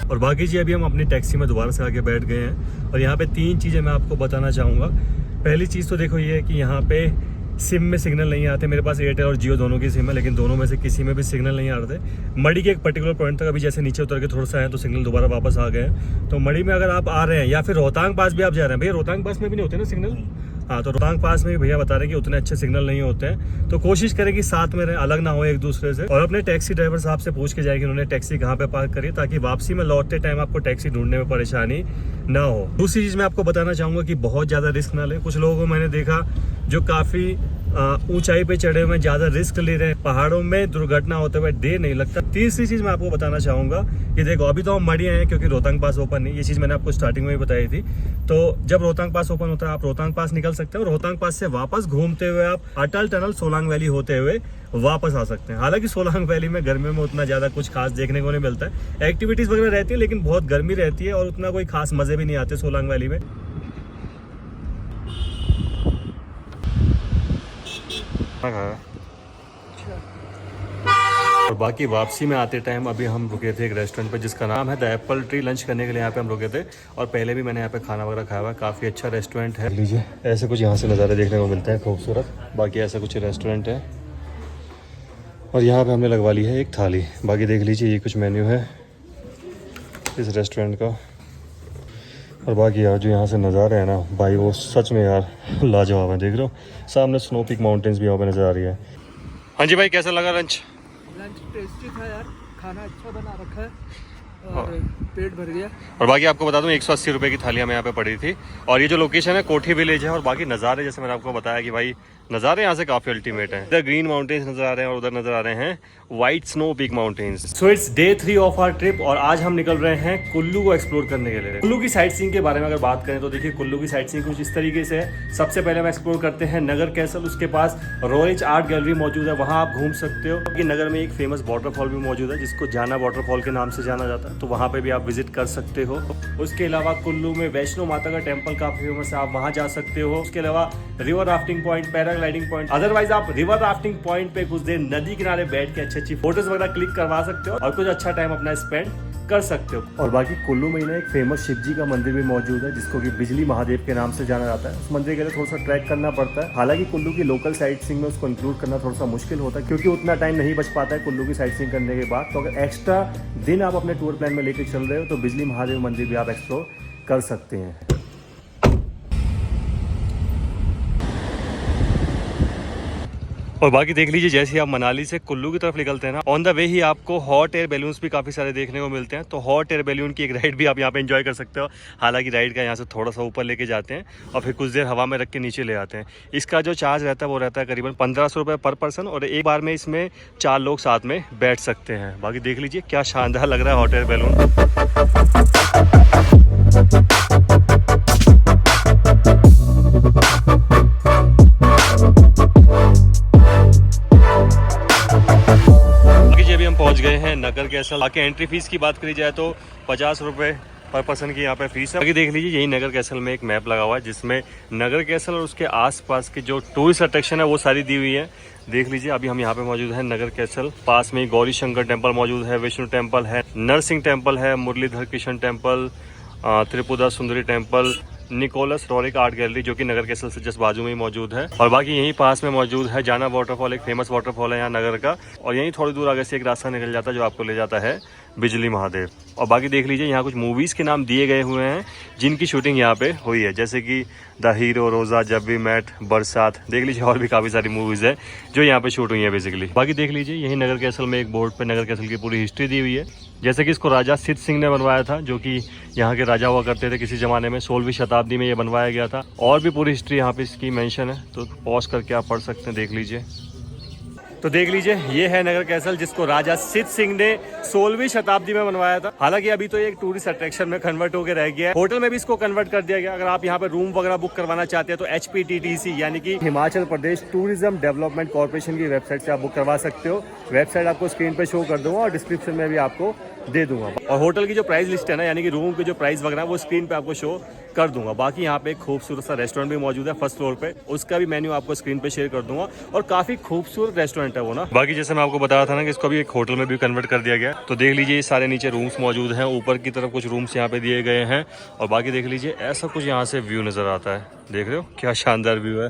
और बाकी जी अभी हम अपनी टैक्सी में दोबारा से आके बैठ गए हैं और यहाँ पे 3 चीज़ें मैं आपको बताना चाहूँगा। पहली चीज़ तो देखो ये है कि यहाँ पे सिम में सिग्नल नहीं आते। मेरे पास एयरटेल और जियो दोनों की सिम है, लेकिन दोनों में से किसी में भी सिग्नल नहीं आ रहे थे। मड़ी के एक पर्टिकुलर पॉइंट तक अभी जैसे नीचे उतर के थोड़ा सा है तो सिग्नल दोबारा वापस आ गए हैं। तो मड़ी में अगर आप आ रहे हैं या फिर रोहतांग पास भी आप जा रहे हैं, भैया रोहतांग पास में भी नहीं होते ना सिग्नल। हाँ, तो रोहतांग पास में भी भैया बता रहे हैं कि उतने अच्छे सिग्नल नहीं होते हैं। तो कोशिश करें कि साथ में रहे, अलग ना हो एक दूसरे से। और अपने टैक्सी ड्राइवर साहब से पूछ के जाए कि उन्होंने टैक्सी कहाँ पे पार्क करी, ताकि वापसी में लौटते टाइम आपको टैक्सी ढूंढने में परेशानी ना हो। दूसरी चीज़ मैं आपको बताना चाहूँगा कि बहुत ज़्यादा रिस्क ना ले। कुछ लोगों को मैंने देखा जो काफ़ी ऊंचाई पे चढ़े हुए ज़्यादा रिस्क ले रहे हैं, पहाड़ों में दुर्घटना होते हुए देर नहीं लगता। तीसरी चीज़ मैं आपको बताना चाहूँगा कि देखो अभी तो हम मड़ी आए हैं क्योंकि रोहतांग पास ओपन नहीं, ये चीज़ मैंने आपको स्टार्टिंग में ही बताई थी। तो जब रोहतांग पास ओपन होता है आप रोहतांग पास निकल सकते हैं और रोहतांग पास से वापस घूमते हुए आप अटल टनल सोलांग वैली होते हुए वापस आ सकते हैं। हालांकि सोलांग वैली में गर्मियों में उतना ज़्यादा कुछ खास देखने को नहीं मिलता है, एक्टिविटीज़ वगैरह रहती है, लेकिन बहुत गर्मी रहती है और उतना कोई खास मज़े भी नहीं आते सोलांग वैली में। और बाकी वापसी में आते टाइम अभी हम रुके थे एक रेस्टोरेंट पे जिसका नाम है द एप्पल ट्री। लंच करने के लिए यहाँ पे हम रुके थे और पहले भी मैंने यहाँ पे खाना वगैरह खाया हुआ है। काफ़ी अच्छा रेस्टोरेंट है। लीजिए ऐसे कुछ यहाँ से नज़ारे देखने को मिलते हैं खूबसूरत। बाकी ऐसा कुछ रेस्टोरेंट है और यहाँ पे हमने लगवा ली है एक थाली। बाकी देख लीजिए ये कुछ मेन्यू है इस रेस्टोरेंट का। और बाकी यार जो यहाँ से नज़ारा है ना भाई वो सच में यार लाजवाब है। देख रहे हो सामने स्नो पीक माउंटेन्स भी यहाँ पे नज़र आ रही है। हाँ जी भाई, कैसा लगा लंच? लंच टेस्टी था यार, खाना अच्छा बना रखा है और पेट भर गया। और बाकी आपको बता दूं 180 रुपये की थाली हमें यहाँ पे पड़ी थी। और ये जो लोकेशन है कोठी विलेज है। और बाकी नज़ारे जैसे मैंने आपको बताया कि भाई नज़ारे यहाँ से काफ़ी अल्टीमेट हैं। इधर ग्रीन माउंटेन्स नज़र आ रहे हैं और उधर नज़र आ रहे हैं white snow peak mountains. So it's day 3 of our trip और आज हम निकल रहे हैं कुल्लू को एक्सप्लोर करने के लिए। कुल्लू की साइट सीइंग के बारे में अगर बात करें तो देखिए कुल्लू की साइट सीइंग कुछ इस तरीके से है। सबसे पहले हम एक्सप्लोर करते हैं नगर कैसल। उसके पास रॉयल आर्ट गैलरी मौजूद है, वहाँ आप घूम सकते हो। कि नगर में एक फेमस वाटरफॉल भी मौजूद है जिसको जाना वाटरफॉल के नाम से जाना जाता है, तो वहाँ पे भी आप विजिट कर सकते हो। उसके अलावा कुल्लू में वैष्णो माता का टेम्पल काफी फेमस है, आप वहाँ जा सकते हो। उसके अलावा river rafting point, paragliding point. Otherwise आप रिवर राफ्टिंग पॉइंट पे कुछ देर नदी किनारे बैठ के अच्छी फोटोज वगैरह क्लिक करवा सकते हो और कुछ अच्छा टाइम अपना स्पेंड कर सकते हो। और बाकी कुल्लू में ना एक फेमस शिव जी का मंदिर भी मौजूद है जिसको कि बिजली महादेव के नाम से जाना जाता है। उस मंदिर के लिए थोड़ा सा ट्रैक करना पड़ता है। हालांकि कुल्लू की लोकल साइट सीइंग में उसको इंक्लूड करना थोड़ा सा मुश्किल होता है क्योंकि उतना टाइम नहीं बच पाता है कुल्लू की साइट सीइंग करने के बाद। तो अगर एक्स्ट्रा दिन आप अपने टूर प्लान में लेकर चल रहे हो तो बिजली महादेव मंदिर भी आप एक्सप्लोर कर सकते हैं। और बाकी देख लीजिए जैसे ही आप मनाली से कुल्लू की तरफ निकलते हैं ना, ऑन द वे ही आपको हॉट एयर बैलून्स भी काफ़ी सारे देखने को मिलते हैं। तो हॉट एयर बैलून की एक राइड भी आप यहाँ पे एंजॉय कर सकते हो। हालांकि राइड का यहाँ से थोड़ा सा ऊपर लेके जाते हैं और फिर कुछ देर हवा में रख के नीचे ले आते हैं। इसका जो चार्ज रहता है वो रहता है करीबन 1500 रुपये पर पर्सन और एक बार में इसमें 4 लोग साथ में बैठ सकते हैं। बाकी देख लीजिए क्या शानदार लग रहा है हॉट एयर बैलून। पहुंच गए हैं नगर कैसल। आके एंट्री फीस की बात करी जाए तो 50 रुपये पर पर्सन की यहाँ पे फीस है। आगे देख लीजिए यही नगर कैसल में एक मैप लगा हुआ है जिसमें नगर कैसल और उसके आसपास के जो टूरिस्ट अट्रैक्शन है वो सारी दी हुई है। देख लीजिए अभी हम यहाँ पे मौजूद हैं नगर कैसल। पास में गौरी शंकर टेम्पल मौजूद है, विष्णु टेम्पल है, नरसिंह टेम्पल है, Muralidhar Krishna temple, Tripura Sundari temple, Nicholas Roerich art gallery जो कि नगर कैसल से जस्ट बाजू में ही मौजूद है। और बाकी यहीं पास में मौजूद है जाना वाटरफॉल, एक फेमस वाटरफॉल है यहाँ नगर का। और यहीं थोड़ी दूर आगे से एक रास्ता निकल जाता है जो आपको ले जाता है बिजली महादेव। और बाकी देख लीजिए यहाँ कुछ मूवीज़ के नाम दिए गए हुए हैं जिनकी शूटिंग यहाँ पे हुई है, जैसे कि द हीरो, रोज़ा, जब वी मेट, बरसात। देख लीजिए और भी काफ़ी सारी मूवीज़ है जो यहाँ पे शूट हुई है बेसिकली। बाकी देख लीजिए यही नगर कैसल में एक बोर्ड पे नगर कैसल की पूरी हिस्ट्री दी हुई है, जैसे कि इसको राजा सिद्ध सिंह ने बनवाया था जो कि यहाँ के राजा हुआ करते थे किसी ज़माने में। 16वीं शताब्दी में ये बनवाया गया था और भी पूरी हिस्ट्री यहाँ पे इसकी मेंशन है, तो पॉज करके आप पढ़ सकते हैं। देख लीजिए तो देख लीजिए ये है नगर कैसल, जिसको राजा सिद्ध सिंह ने 16वीं शताब्दी में बनवाया था। हालांकि अभी तो ये एक टूरिस्ट अट्रैक्शन में कन्वर्ट होकर रह गया है। होटल में भी इसको कन्वर्ट कर दिया गया। अगर आप यहाँ पे रूम वगैरह बुक करवाना चाहते हैं तो HPTTC यानी कि Himachal Pradesh tourism development corporation की वेबसाइट से आप बुक करवा सकते हो। वेबसाइट आपको स्क्रीन पे शो कर दूंगा और डिस्क्रिप्शन में भी आपको दे दूंगा। और होटल की जो प्राइस लिस्ट है ना, यानी कि रूम की जो प्राइस वगैरह वो स्क्रीन पे आपको शो कर दूंगा। बाकी यहाँ पे एक खूबसूरत सा रेस्टोरेंट भी मौजूद है फर्स्ट फ्लोर पे, उसका भी मेन्यू आपको स्क्रीन पे शेयर कर दूंगा। और काफी खूबसूरत रेस्टोरेंट है वो ना। बाकी जैसे मैं आपको बताया था ना कि इसको भी एक होटल में भी कन्वर्ट कर दिया गया। तो देख लीजिए ये सारे नीचे रूम्स मौजूद हैं, ऊपर की तरफ कुछ रूम्स यहाँ पे दिए गए हैं। और बाकी देख लीजिए ऐसा कुछ यहाँ से व्यू नजर आता है। देख रहे हो क्या शानदार व्यू है,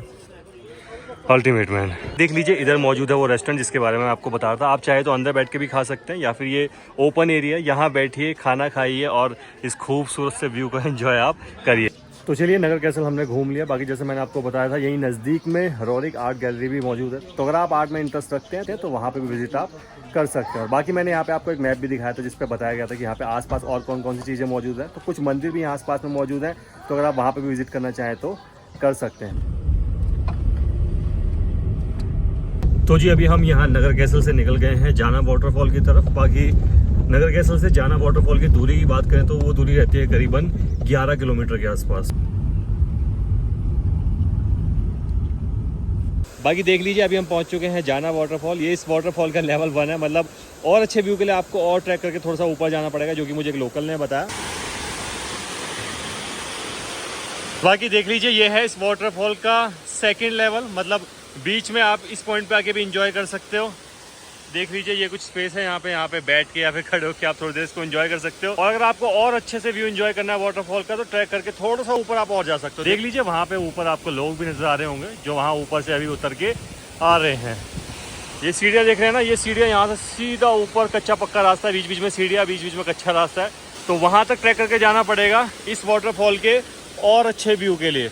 अल्टीमेट मैन। देख लीजिए इधर मौजूद है वो रेस्टोरेंट जिसके बारे में मैं आपको बता रहा था। आप चाहे तो अंदर बैठ के भी खा सकते हैं या फिर ये ओपन एरिया, यहाँ बैठिए, खाना खाइए और इस खूबसूरत से व्यू को एंजॉय आप करिए। तो चलिए नगर कैसल हमने घूम लिया। बाकी जैसे मैंने आपको बताया था यहीं नज़दीक में हेरोइक आर्ट गैलरी भी मौजूद है। तो अगर आप आर्ट में इंटरेस्ट रखते हैं तो वहाँ पे भी विजिट आप कर सकते हैं। और बाकी मैंने यहाँ पे आपको एक मैप भी दिखाया था जिस पे बताया गया था कि यहाँ पे आसपास और कौन कौन सी चीज़ें मौजूद हैं। तो कुछ मंदिर भी यहाँ आसपास में मौजूद हैं, तो अगर आप वहाँ पे भी विजिट करना चाहें तो कर सकते हैं। तो जी अभी हम यहाँ नगर कैसल से निकल गए हैं जाना वाटरफॉल की तरफ। बाकी नगर कैसल से जाना वाटरफॉल की दूरी की बात करें तो वो दूरी रहती है करीबन 11 किलोमीटर के आसपास। बाकी देख लीजिए अभी हम पहुंच चुके हैं जाना वाटरफॉल। ये इस वाटरफॉल का लेवल 1 है, मतलब और अच्छे व्यू के लिए आपको और ट्रैक करके थोड़ा सा ऊपर जाना पड़ेगा, जो कि मुझे एक लोकल ने बताया। बाकी देख लीजिए ये है इस वाटरफॉल का सेकंड लेवल, मतलब बीच में आप इस पॉइंट पे आके भी एंजॉय कर सकते हो। देख लीजिए ये कुछ स्पेस है यहाँ पे बैठ के या फिर खड़े होकर आप थोड़ी देर इसको एंजॉय कर सकते हो। और अगर आपको और अच्छे से व्यू एंजॉय करना है वाटरफॉल का तो ट्रैक करके थोड़ा सा ऊपर आप और जा सकते हो। देख लीजिए वहाँ पे ऊपर आपको लोग भी नजर आ रहे होंगे जो वहाँ ऊपर से अभी उतर के आ रहे हैं। ये सीढ़ियाँ देख रहे हैं ना, ये सीढ़ियाँ यहाँ से सीधा ऊपर कच्चा पक्का रास्ता है, बीच बीच में सीढ़ियाँ, बीच बीच में कच्चा रास्ता है। तो वहाँ तक ट्रैक करके जाना पड़ेगा इस वाटरफॉल के और अच्छे व्यू के लिए।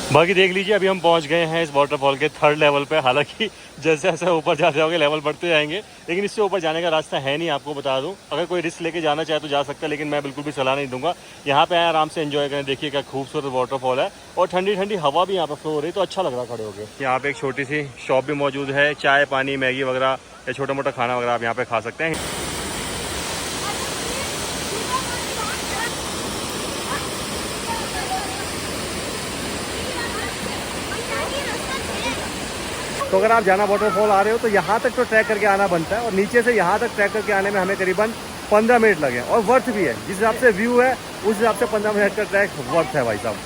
बाकी देख लीजिए अभी हम पहुंच गए हैं इस वाटरफॉल के 3rd लेवल पे। हालांकि जैसे जैसे ऊपर जाते जाओगे लेवल बढ़ते जाएंगे, लेकिन इससे ऊपर जाने का रास्ता है नहीं, आपको बता दूं। अगर कोई रिस्क लेके जाना चाहे तो जा सकता है, लेकिन मैं बिल्कुल भी सलाह नहीं दूंगा। यहाँ पे आए आराम से एंजॉय करें। देखिए क्या खूबसूरत वाटरफॉल है और ठंडी ठंडी हवा भी यहाँ पे फ्लो हो रही है, तो अच्छा लग रहा है खड़े होकर। यहाँ पे एक छोटी सी शॉप भी मौजूद है, चाय पानी मैगी वगैरह या छोटा मोटा खाना वगैरह आप यहाँ पे खा सकते हैं। तो अगर आप जाना वाटरफॉल आ रहे हो तो यहाँ तक तो ट्रैक करके आना बनता है, और नीचे से यहाँ तक ट्रैक करके आने में हमें करीबन 15 मिनट लगे। और वर्थ भी है, जिस हिसाब से व्यू है उस हिसाब से 15 मिनट का ट्रैक वर्थ है भाई साहब।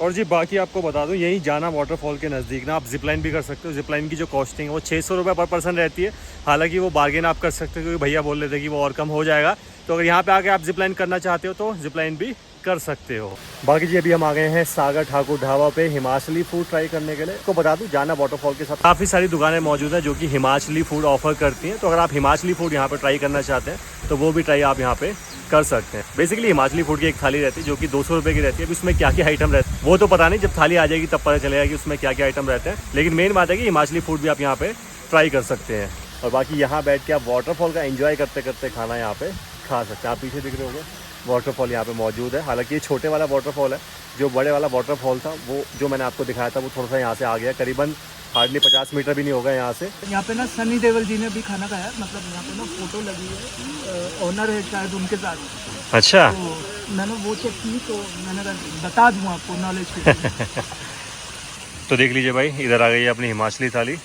और जी बाकी आपको बता दूं यही जाना वाटरफॉल के नज़दीक ना आप जिपलाइन भी कर सकते हो। जिपलाइन की जो कॉस्टिंग है वो 600 रुपये पर पर्सन रहती है। हालांकि वो बार्गेन आप कर सकते हो क्योंकि भैया बोल रहे थे कि वो और कम हो जाएगा। तो अगर यहाँ पे आके आप जिपलाइन करना चाहते हो तो जिपलाइन भी कर सकते हो। बाकी जी अभी हम आ गए हैं सागर ठाकुर ढाबा पे हिमाचली फूड ट्राई करने के लिए। तो बता दूं जाना वाटरफॉल के साथ काफ़ी सारी दुकानें मौजूद हैं जो कि हिमाचली फूड ऑफर करती हैं। तो अगर आप हिमाचली फूड यहाँ पे ट्राई करना चाहते हैं तो वो भी ट्राई आप यहाँ पे कर सकते हैं। बेसिकली हिमाचली फूड की एक थाली रहती है जो कि 200 रुपये की रहती है। अब उसमें क्या क्या आइटम रहते हैं वो तो पता नहीं, जब थाली आ जाएगी तब पता चलेगा कि उसमें क्या क्या आइटम रहते हैं। लेकिन मेन बात है कि हिमाचली फूड भी आप यहाँ पे ट्राई कर सकते हैं। और बाकी यहाँ बैठ के आप वाटरफॉल का एंजॉय करते करते खाना यहाँ पे खा सकते हैं। आप पीछे दिख रहे होंगे वाटरफॉल यहाँ पे मौजूद है। हालांकि ये छोटे वाला वाटरफॉल है, जो बड़े वाला वाटरफॉल था वो जो मैंने आपको दिखाया था वो थोड़ा सा यहाँ से आ गया, करीबन हार्डली 50 मीटर भी नहीं होगा यहाँ से। यहाँ पे ना सनी देओल जी ने भी खाना खाया, मतलब यहाँ पे ना फोटो लगी है, ऑनर है शायद उनके साथ। अच्छा, तो मैंने वो चेक की तो मैंने कहा बता दूँ आपको नॉलेज के लिए। तो देख लीजिए भाई इधर आ गई है अपनी हिमाचली थाली।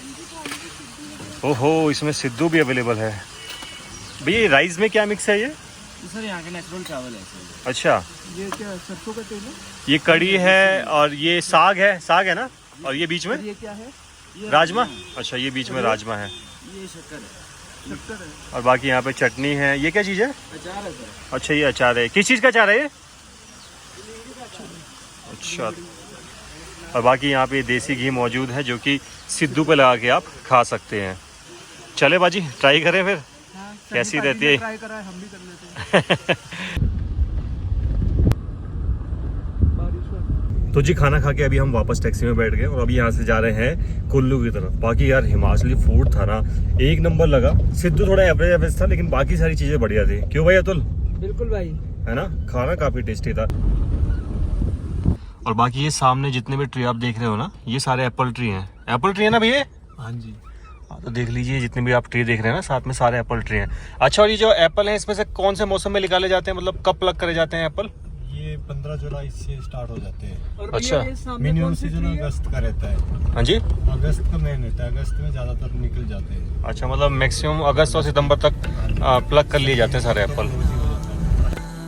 ओहो इसमें सिद्धू भी अवेलेबल है। भैया राइस में क्या मिक्स है ये? सर यहाँ के नेचुरल चावल है सर। अच्छा, ये क्या सरसों का तेल है? ये कड़ी है और ये साग है ना, और ये बीच में ये क्या है? राजमा। अच्छा ये बीच में राजमा है, ये शक्कर है। शक्कर है। और बाकी यहाँ पे चटनी है। ये क्या चीज़ है? अचार है सर। अच्छा ये अचार है। किस चीज़ का अचार है ये? अच्छा, और बाकी यहाँ पे देसी घी मौजूद है जो कि सिद्धू पे लगा के आप खा सकते हैं। चले बाजी ट्राई करें फिर कैसी रहती है। ट्राई करा है, हम भी कर लेते हैं। तो जी खाना खा के अभी हम वापस टैक्सी में बैठ गए और अभी यहाँ से जा रहे हैं कुल्लू की तरफ। बाकी यार हिमाचली फूड था ना एक नंबर लगा। सिद्धू थोड़ा एवरेज था लेकिन बाकी सारी चीज़ें बढ़िया थी। क्यों भाई अतुल? बिल्कुल भाई, है ना, खाना काफी टेस्टी था। और बाकी ये सामने जितने भी ट्री आप देख रहे हो ना, ये सारे एप्पल ट्री हैं। एप्पल ट्री है ना भैया? हाँ जी। तो देख लीजिए जितने भी आप ट्री देख रहे हैं ना, साथ में सारे एप्पल ट्री हैं। अच्छा, और ये जो एप्पल हैं इसमें से कौन से मौसम में निकाले जाते हैं, मतलब कब प्लग करे जाते हैं एप्पल? ये 15 जुलाई से स्टार्ट हो जाते हैं। और अच्छा। भैया ये सामने मिनिमम कौन सी सीजन tree है? अगस्त का रहता है। हाँ जी। अगस्त का मेन रहता है, अगस्त में ज़्यादातर निकल जाते हैं। अच्छा, मतलब मैक्सिमम अगस्त और सितंबर तक प्लग कर लिए जाते हैं सारे एप्पल।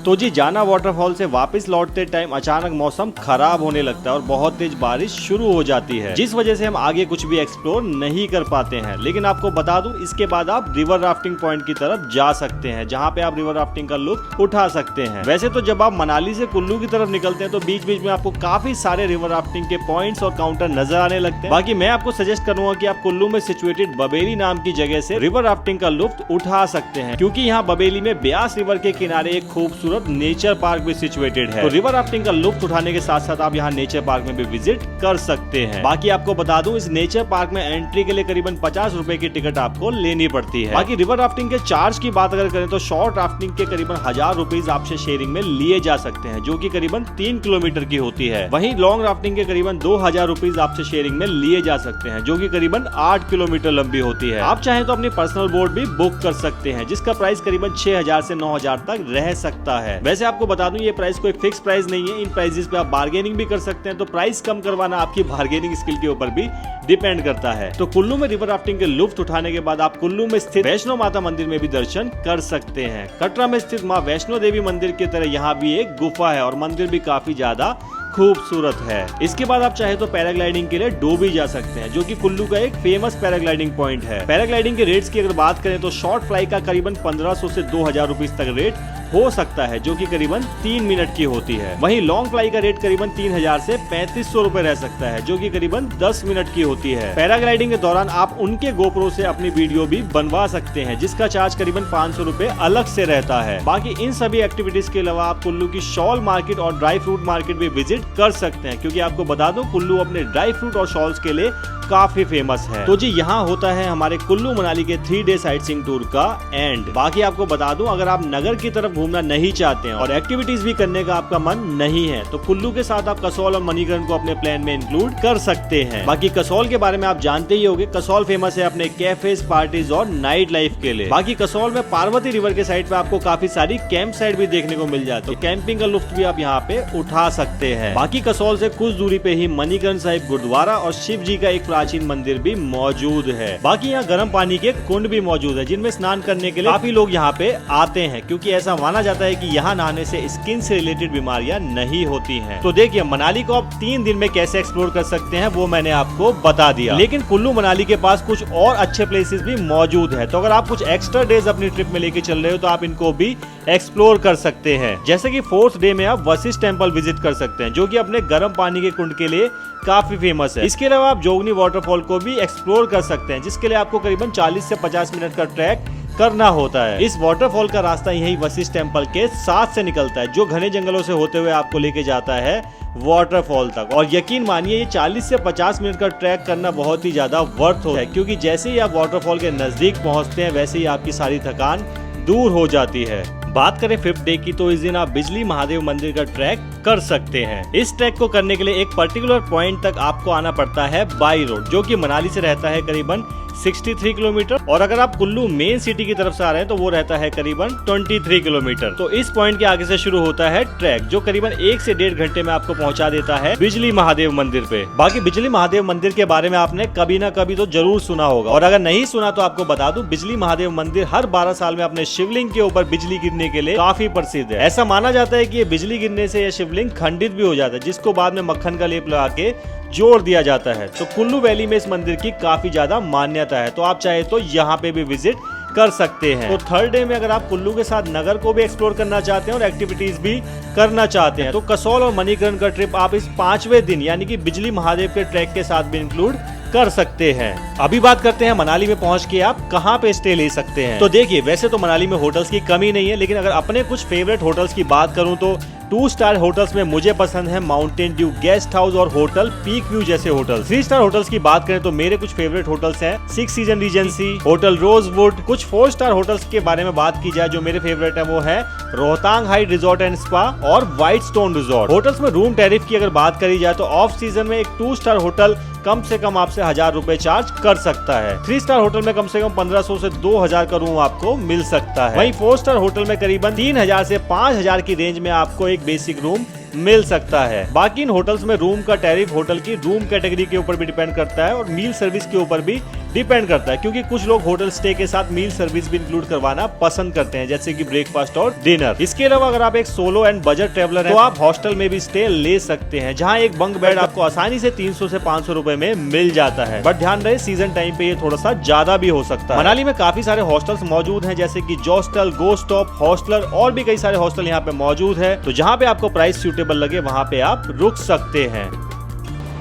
तो जी जाना वाटरफॉल से वापस लौटते टाइम अचानक मौसम खराब होने लगता है और बहुत तेज बारिश शुरू हो जाती है, जिस वजह से हम आगे कुछ भी एक्सप्लोर नहीं कर पाते हैं। लेकिन आपको बता दूं, इसके बाद आप रिवर राफ्टिंग पॉइंट की तरफ जा सकते हैं, जहां पे आप रिवर राफ्टिंग का लुत्फ उठा सकते हैं। वैसे तो जब आप मनाली से कुल्लू की तरफ निकलते हैं तो बीच बीच में आपको काफी सारे रिवर राफ्टिंग के पॉइंट्स और काउंटर नजर आने लगते हैं। बाकी मैं आपको सजेस्ट करूंगा कि आप कुल्लू में सिचुएटेड बबेली नाम की जगह से रिवर राफ्टिंग का लुत्फ उठा सकते हैं, क्योंकि यहाँ बबेली में ब्यास रिवर के किनारे एक खूबसूरत नेचर पार्क भी सिचुएटेड है। तो रिवर राफ्टिंग का लुत्फ उठाने के साथ साथ आप यहाँ नेचर पार्क में भी विजिट कर सकते हैं। बाकी आपको बता दूं, इस नेचर पार्क में एंट्री के लिए करीबन 50 रुपए की टिकट आपको लेनी पड़ती है। बाकी रिवर राफ्टिंग के चार्ज की बात अगर करें तो शॉर्ट राफ्टिंग के करीबन 1000 रुपीज आपसे शेयरिंग में लिए जा सकते हैं, जो कि करीबन 3 किलोमीटर की होती है। वहीं लॉन्ग राफ्टिंग के करीबन 2000 रुपीज आपसे शेयरिंग में लिए जा सकते हैं, जो कि करीबन 8 किलोमीटर लंबी होती है। आप चाहें तो अपनी पर्सनल बोट भी बुक कर सकते हैं, जिसका प्राइस करीबन 6000 से 9000 तक रह सकता है। वैसे आपको बता दूं, ये प्राइस कोई फिक्स प्राइस नहीं है, इन प्राइसेस पे आप बार्गेनिंग भी कर सकते हैं। तो प्राइस कम करवाना आपकी बार्गेनिंग स्किल के ऊपर भी डिपेंड करता है। तो कुल्लू में रिवर राफ्टिंग के लुत्फ उठाने के बाद आप कुल्लू में स्थित वैष्णो माता मंदिर में भी दर्शन कर सकते हैं। कटरा में स्थित मां वैष्णो देवी मंदिर की तरह यहाँ भी एक गुफा है और मंदिर भी काफी ज्यादा खूबसूरत है। इसके बाद आप चाहे तो पैराग्लाइडिंग के लिए डोभी जा सकते हैं, जो कि कुल्लू का एक फेमस पैराग्लाइडिंग पॉइंट है। पैराग्लाइडिंग के रेट्स की अगर बात करें तो शॉर्ट फ्लाई का करीबन 1500 से 2000 रुपीज तक रेट हो सकता है, जो कि करीबन 3 मिनट की होती है। वहीं लॉन्ग फ्लाई का रेट करीबन 3000 से 3500 रुपए रह सकता है, जो कि करीबन 10 मिनट की होती है। पैराग्लाइडिंग के दौरान आप उनके गोप्रो से अपनी वीडियो भी बनवा सकते हैं, जिसका चार्ज करीबन 500 रुपए अलग से रहता है। बाकी इन सभी एक्टिविटीज के अलावा आप कुल्लू की शॉल मार्केट और ड्राई फ्रूट मार्केट भी विजिट कर सकते हैं, क्योंकि आपको बता दो कुल्लू अपने ड्राई फ्रूट और शॉल्स के लिए काफी फेमस है। तो जी यहाँ होता है हमारे कुल्लू मनाली के 3 डे साइट सीइंग टूर का एंड। बाकी आपको बता दूं, अगर आप नगर की तरफ घूमना नहीं चाहते हैं और एक्टिविटीज भी करने का आपका मन नहीं है, तो कुल्लू के साथ आप कसौल और मणिकरण को अपने प्लान में इंक्लूड कर सकते हैं। बाकी कसौल के बारे में आप जानते ही होंगे, कसौल फेमस है अपने कैफेज, पार्टीज और नाइट लाइफ के लिए। बाकी कसौल में पार्वती रिवर के साइड पे आपको काफी सारी कैंप साइट भी देखने को मिल जाती है, तो कैंपिंग का लुत्फ भी आप यहाँ पे उठा सकते हैं। बाकी कसौल से कुछ दूरी पे ही मणिकरण साहिब गुरुद्वारा और शिव जी का एक प्राचीन मंदिर भी मौजूद है। बाकी यहाँ गर्म पानी के कुंड भी मौजूद है, जिनमें स्नान करने के लिए काफी लोग यहाँ पे आते हैं, क्योंकि ऐसा माना जाता है कि यहाँ नहाने से स्किन से रिलेटेड बीमारियां नहीं होती हैं। तो देखिए, मनाली को आप 3 दिन में कैसे एक्सप्लोर कर सकते हैं वो मैंने आपको बता दिया, लेकिन कुल्लू मनाली के पास कुछ और अच्छे प्लेसेस भी मौजूद है। तो अगर आप कुछ एक्स्ट्रा डेज अपनी ट्रिप में लेके चल रहे हो तो आप इनको भी एक्सप्लोर कर सकते हैं। जैसे कि 4th डे में आप वशिष्ठ टेम्पल विजिट कर सकते हैं, जो कि अपने गर्म पानी के कुंड के लिए काफी फेमस है। इसके अलावा आप जोगनी वाटरफॉल को भी एक्सप्लोर कर सकते हैं, जिसके लिए आपको करीबन 40 से 50 मिनट का ट्रैक करना होता है। इस वाटरफॉल का रास्ता यही वशिष्ठ टेम्पल के साथ से निकलता है, जो घने जंगलों से होते हुए आपको लेके जाता है वाटरफॉल तक। और यकीन मानिए, ये 40 से 50 मिनट का ट्रैक करना बहुत ही ज्यादा वर्थ होता है, क्योंकि जैसे ही आप वाटरफॉल के नजदीक पहुंचते हैं वैसे ही आपकी सारी थकान दूर हो जाती है। बात करें 5th डे की, तो इस दिन आप बिजली महादेव मंदिर का ट्रैक कर सकते हैं। इस ट्रैक को करने के लिए एक पर्टिकुलर पॉइंट तक आपको आना पड़ता है बाई रोड, जो कि मनाली से रहता है करीबन 63 किलोमीटर, और अगर आप कुल्लू मेन सिटी की तरफ से आ रहे हैं तो वो रहता है करीबन 23 किलोमीटर। तो इस पॉइंट के आगे से शुरू होता है ट्रैक, जो करीबन 1 से 1.5 घंटे में आपको पहुंचा देता है बिजली महादेव मंदिर पे। बाकी बिजली महादेव मंदिर के बारे में आपने कभी ना कभी तो जरूर सुना होगा, और अगर नहीं सुना तो आपको बता दूं, बिजली महादेव मंदिर हर 12 साल में अपने शिवलिंग के ऊपर बिजली गिरने के लिए काफी प्रसिद्ध है। ऐसा माना जाता है कि ये बिजली गिरने से यह शिवलिंग खंडित भी हो जाता है, जिसको बाद में मक्खन का लेप लगा के जोड़ दिया जाता है। तो कुल्लू वैली में इस मंदिर की काफी ज्यादा मान्यता है, तो आप चाहे तो यहाँ पे भी विजिट कर सकते हैं। तो 3rd डे में अगर आप कुल्लू के साथ नगर को भी एक्सप्लोर करना चाहते हैं और एक्टिविटीज भी करना चाहते हैं, तो कसौल और मणिकरण का ट्रिप आप इस 5वें दिन यानी कि बिजली महादेव के ट्रैक के साथ भी इंक्लूड कर सकते हैं। अभी बात करते हैं मनाली में पहुंच के आप कहां पे स्टे ले सकते हैं। तो देखिए, वैसे तो मनाली में होटल्स की कमी नहीं है, लेकिन अगर अपने कुछ फेवरेट होटल्स की बात करूं तो 2 स्टार होटल्स में मुझे पसंद है माउंटेन ड्यू गेस्ट हाउस और होटल पीक व्यू जैसे होटल। 3 स्टार होटल्स की बात करें तो मेरे कुछ फेवरेट होटल्स हैं 6 सीजन रीजेंसी, होटल रोजवुड। कुछ 4 स्टार होटल्स के बारे में बात की जाए जो मेरे फेवरेट है वो है Rohtang height resort and spa और व्हाइट स्टोन रिजॉर्ट। होटल्स में रूम टैरिफ की अगर बात करी जाए तो ऑफ सीजन में एक 2 स्टार होटल कम से कम आपसे 1000 रुपए चार्ज कर सकता है। 3 स्टार होटल में कम से कम 1500 से 2000 का रूम आपको मिल सकता है। वहीं 4 स्टार होटल में करीबन 3000 से 5000 की रेंज में आपको एक बेसिक रूम मिल सकता है। बाकी इन होटल्स में रूम का टैरिफ होटल की रूम कैटेगरी के ऊपर भी डिपेंड करता है और मील सर्विस के ऊपर भी डिपेंड करता है, क्योंकि कुछ लोग होटल स्टे के साथ मील सर्विस भी इंक्लूड करवाना पसंद करते हैं, जैसे कि ब्रेकफास्ट और डिनर। इसके अलावा अगर आप एक सोलो एंड बजट ट्रेवलर हैं तो आप हॉस्टल में भी स्टे ले सकते हैं, जहां एक बंक बेड आपको आसानी से 300 से 500 रुपए में मिल जाता है। बट ध्यान रहे सीजन टाइम पे ये थोड़ा सा ज्यादा भी हो सकता है। मनाली में काफी सारे हॉस्टल्स मौजूद हैं, जैसे कि जोस्टल, गोस्टॉप, हॉस्टलर और भी कई सारे हॉस्टल यहाँ पे मौजूद है। तो जहाँ पे आपको प्राइस सूटेबल लगे वहाँ पे आप रुक सकते हैं।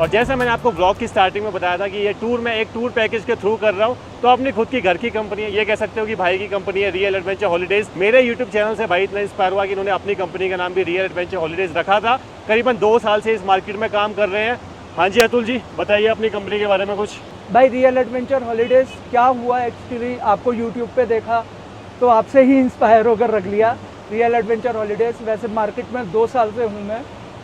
और जैसा मैंने आपको ब्लॉग की स्टार्टिंग में बताया था कि ये टूर मैं एक टूर पैकेज के थ्रू कर रहा हूँ, तो अपनी खुद की घर की कंपनी है, ये कह सकते हो कि भाई की कंपनी है रियल एडवेंचर हॉलीडेज। मेरे यूट्यूब चैनल से भाई इतना इंस्पायर हुआ कि इन्होंने अपनी कंपनी का नाम भी रियल एडवेंचर हॉलीडेज रखा था। करीबन 2 साल से इस मार्केट में काम कर रहे हैं। हाँ जी अतुल जी, बताइए अपनी कंपनी के बारे में कुछ। भाई रियल एडवेंचर हॉलीडेज क्या हुआ, एक्चुअली आपको यूट्यूब पे देखा तो आपसे ही इंस्पायर होकर रख लिया रियल एडवेंचर हॉलीडेज। वैसे मार्केट में 2 साल से हूँ मैं।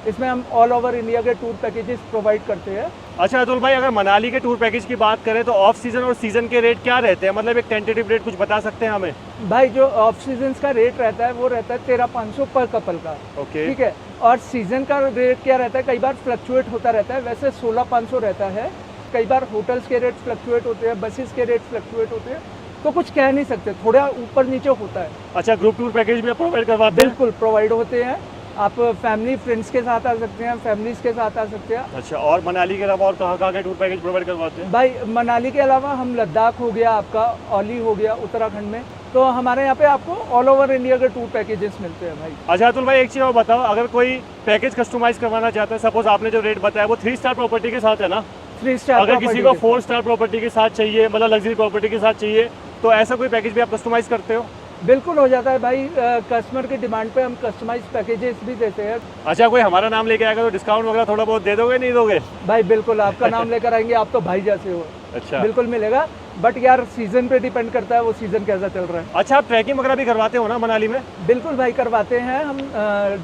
इसमें हम ऑल ओवर इंडिया के टूर पैकेजेस प्रोवाइड करते हैं। अच्छा अतुल भाई, अगर मनाली के टूर पैकेज की बात करें तो ऑफ सीजन और सीजन के रेट क्या रहते हैं? मतलब एक टेंटेटिव रेट कुछ बता सकते हैं हमें? भाई जो ऑफ सीजन का रेट रहता है वो रहता है 13,500 पर कपल का। ओके, ठीक है। और सीजन का रेट क्या रहता है, कई बार फ्लक्चुएट होता रहता है। वैसे 16,500 रहता है। कई बार होटल्स के रेट फ्लक्चुएट होते हैं, बसेस के रेट फ्लक्चुएट होते हैं, तो कुछ कह नहीं सकते, थोड़ा ऊपर नीचे होता है। अच्छा, ग्रुप टूर पैकेज भी प्रोवाइड करवाते हैं? बिल्कुल प्रोवाइड होते हैं। आप फैमिली फ्रेंड्स के साथ आ सकते हैं, फैमिलीज के साथ आ सकते हैं। अच्छा, और मनाली के अलावा और कहाँ के टूर पैकेज प्रोवाइड करवाते हैं? भाई मनाली के अलावा हम लद्दाख हो गया, आपका औली हो गया उत्तराखंड में, तो हमारे यहाँ पे आपको ऑल ओवर इंडिया के टूर पैकेजेस मिलते हैं भाई। अच्छा अतुल भाई, एक चीज़ और बताओ, अगर कोई पैकेज कस्टमाइज करवाना चाहता है, सपोज आपने जो रेट बताया वो 3 स्टार प्रॉपर्टी के साथ है ना? 3 स्टार। अगर किसी को 4 स्टार प्रॉपर्टी के साथ चाहिए, मतलब लग्जरी प्रॉपर्टी के साथ चाहिए, तो ऐसा कोई पैकेज भी आप कस्टमाइज करते हो? बिल्कुल हो जाता है भाई। कस्टमर की डिमांड पे हम कस्टमाइज पैकेजेस भी देते हैं। अच्छा, कोई हमारा नाम लेके आएगा तो डिस्काउंट वगैरह थोड़ा बहुत दे दोगे, नहीं दोगे? भाई बिल्कुल, आपका नाम लेकर आएंगे, आप तो भाई जैसे हो। अच्छा, बिल्कुल मिलेगा, बट यार सीजन पे डिपेंड करता है, वो सीजन कैसा चल रहा है। अच्छा, आप ट्रैकिंग वगैरह भी करवाते हो ना मनाली में? बिल्कुल भाई करवाते हैं हम।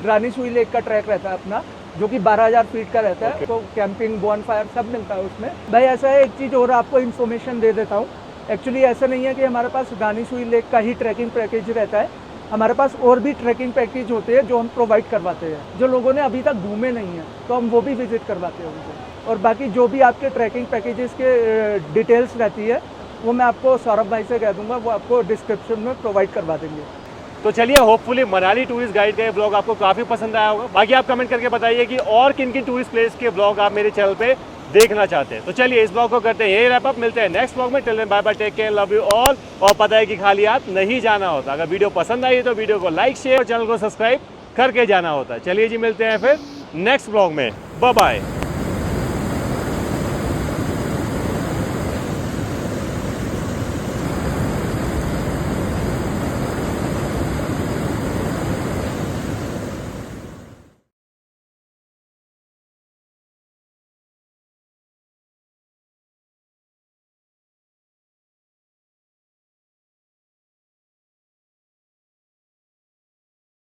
रानी सुई लेक का ट्रैक रहता है अपना, जो कि 12,000 फीट का रहता है। तो कैंपिंग, बॉनफायर सब मिलता है उसमें। भाई ऐसा है, एक चीज़ और आपको इन्फॉर्मेशन दे देता हूँ। एक्चुअली ऐसा नहीं है कि हमारे पास रानी सुई लेक का ही ट्रैकिंग पैकेज रहता है। हमारे पास और भी ट्रैकिंग पैकेज होते हैं जो हम प्रोवाइड करवाते हैं। जो लोगों ने अभी तक घूमे नहीं हैं तो हम वो भी विजिट करवाते हैं उनको। और बाकी जो भी आपके ट्रैकिंग पैकेजेस के डिटेल्स रहती है वो मैं आपको सौरभ भाई से कह दूंगा, वो आपको डिस्क्रिप्शन में प्रोवाइड करवा देंगे। तो चलिए, होपफुली मनाली टूरिस्ट गाइड का ये ब्लॉग आपको काफ़ी पसंद आया होगा। बाकी आप कमेंट करके बताइए कि और किन किन टूरिस्ट प्लेस के ब्लॉग आप मेरे चैनल पे देखना चाहते हैं। तो चलिए इस ब्लॉग को करते हैं यही रैप अप। मिलते हैं नेक्स्ट ब्लॉग में। Till then bye bye, take care, love you all. और पता है कि खाली हाथ नहीं जाना होता। अगर वीडियो पसंद आई तो वीडियो को लाइक, शेयर और चैनल को सब्सक्राइब करके जाना होता है। चलिए जी, मिलते हैं फिर नेक्स्ट ब्लॉग में। Bye bye.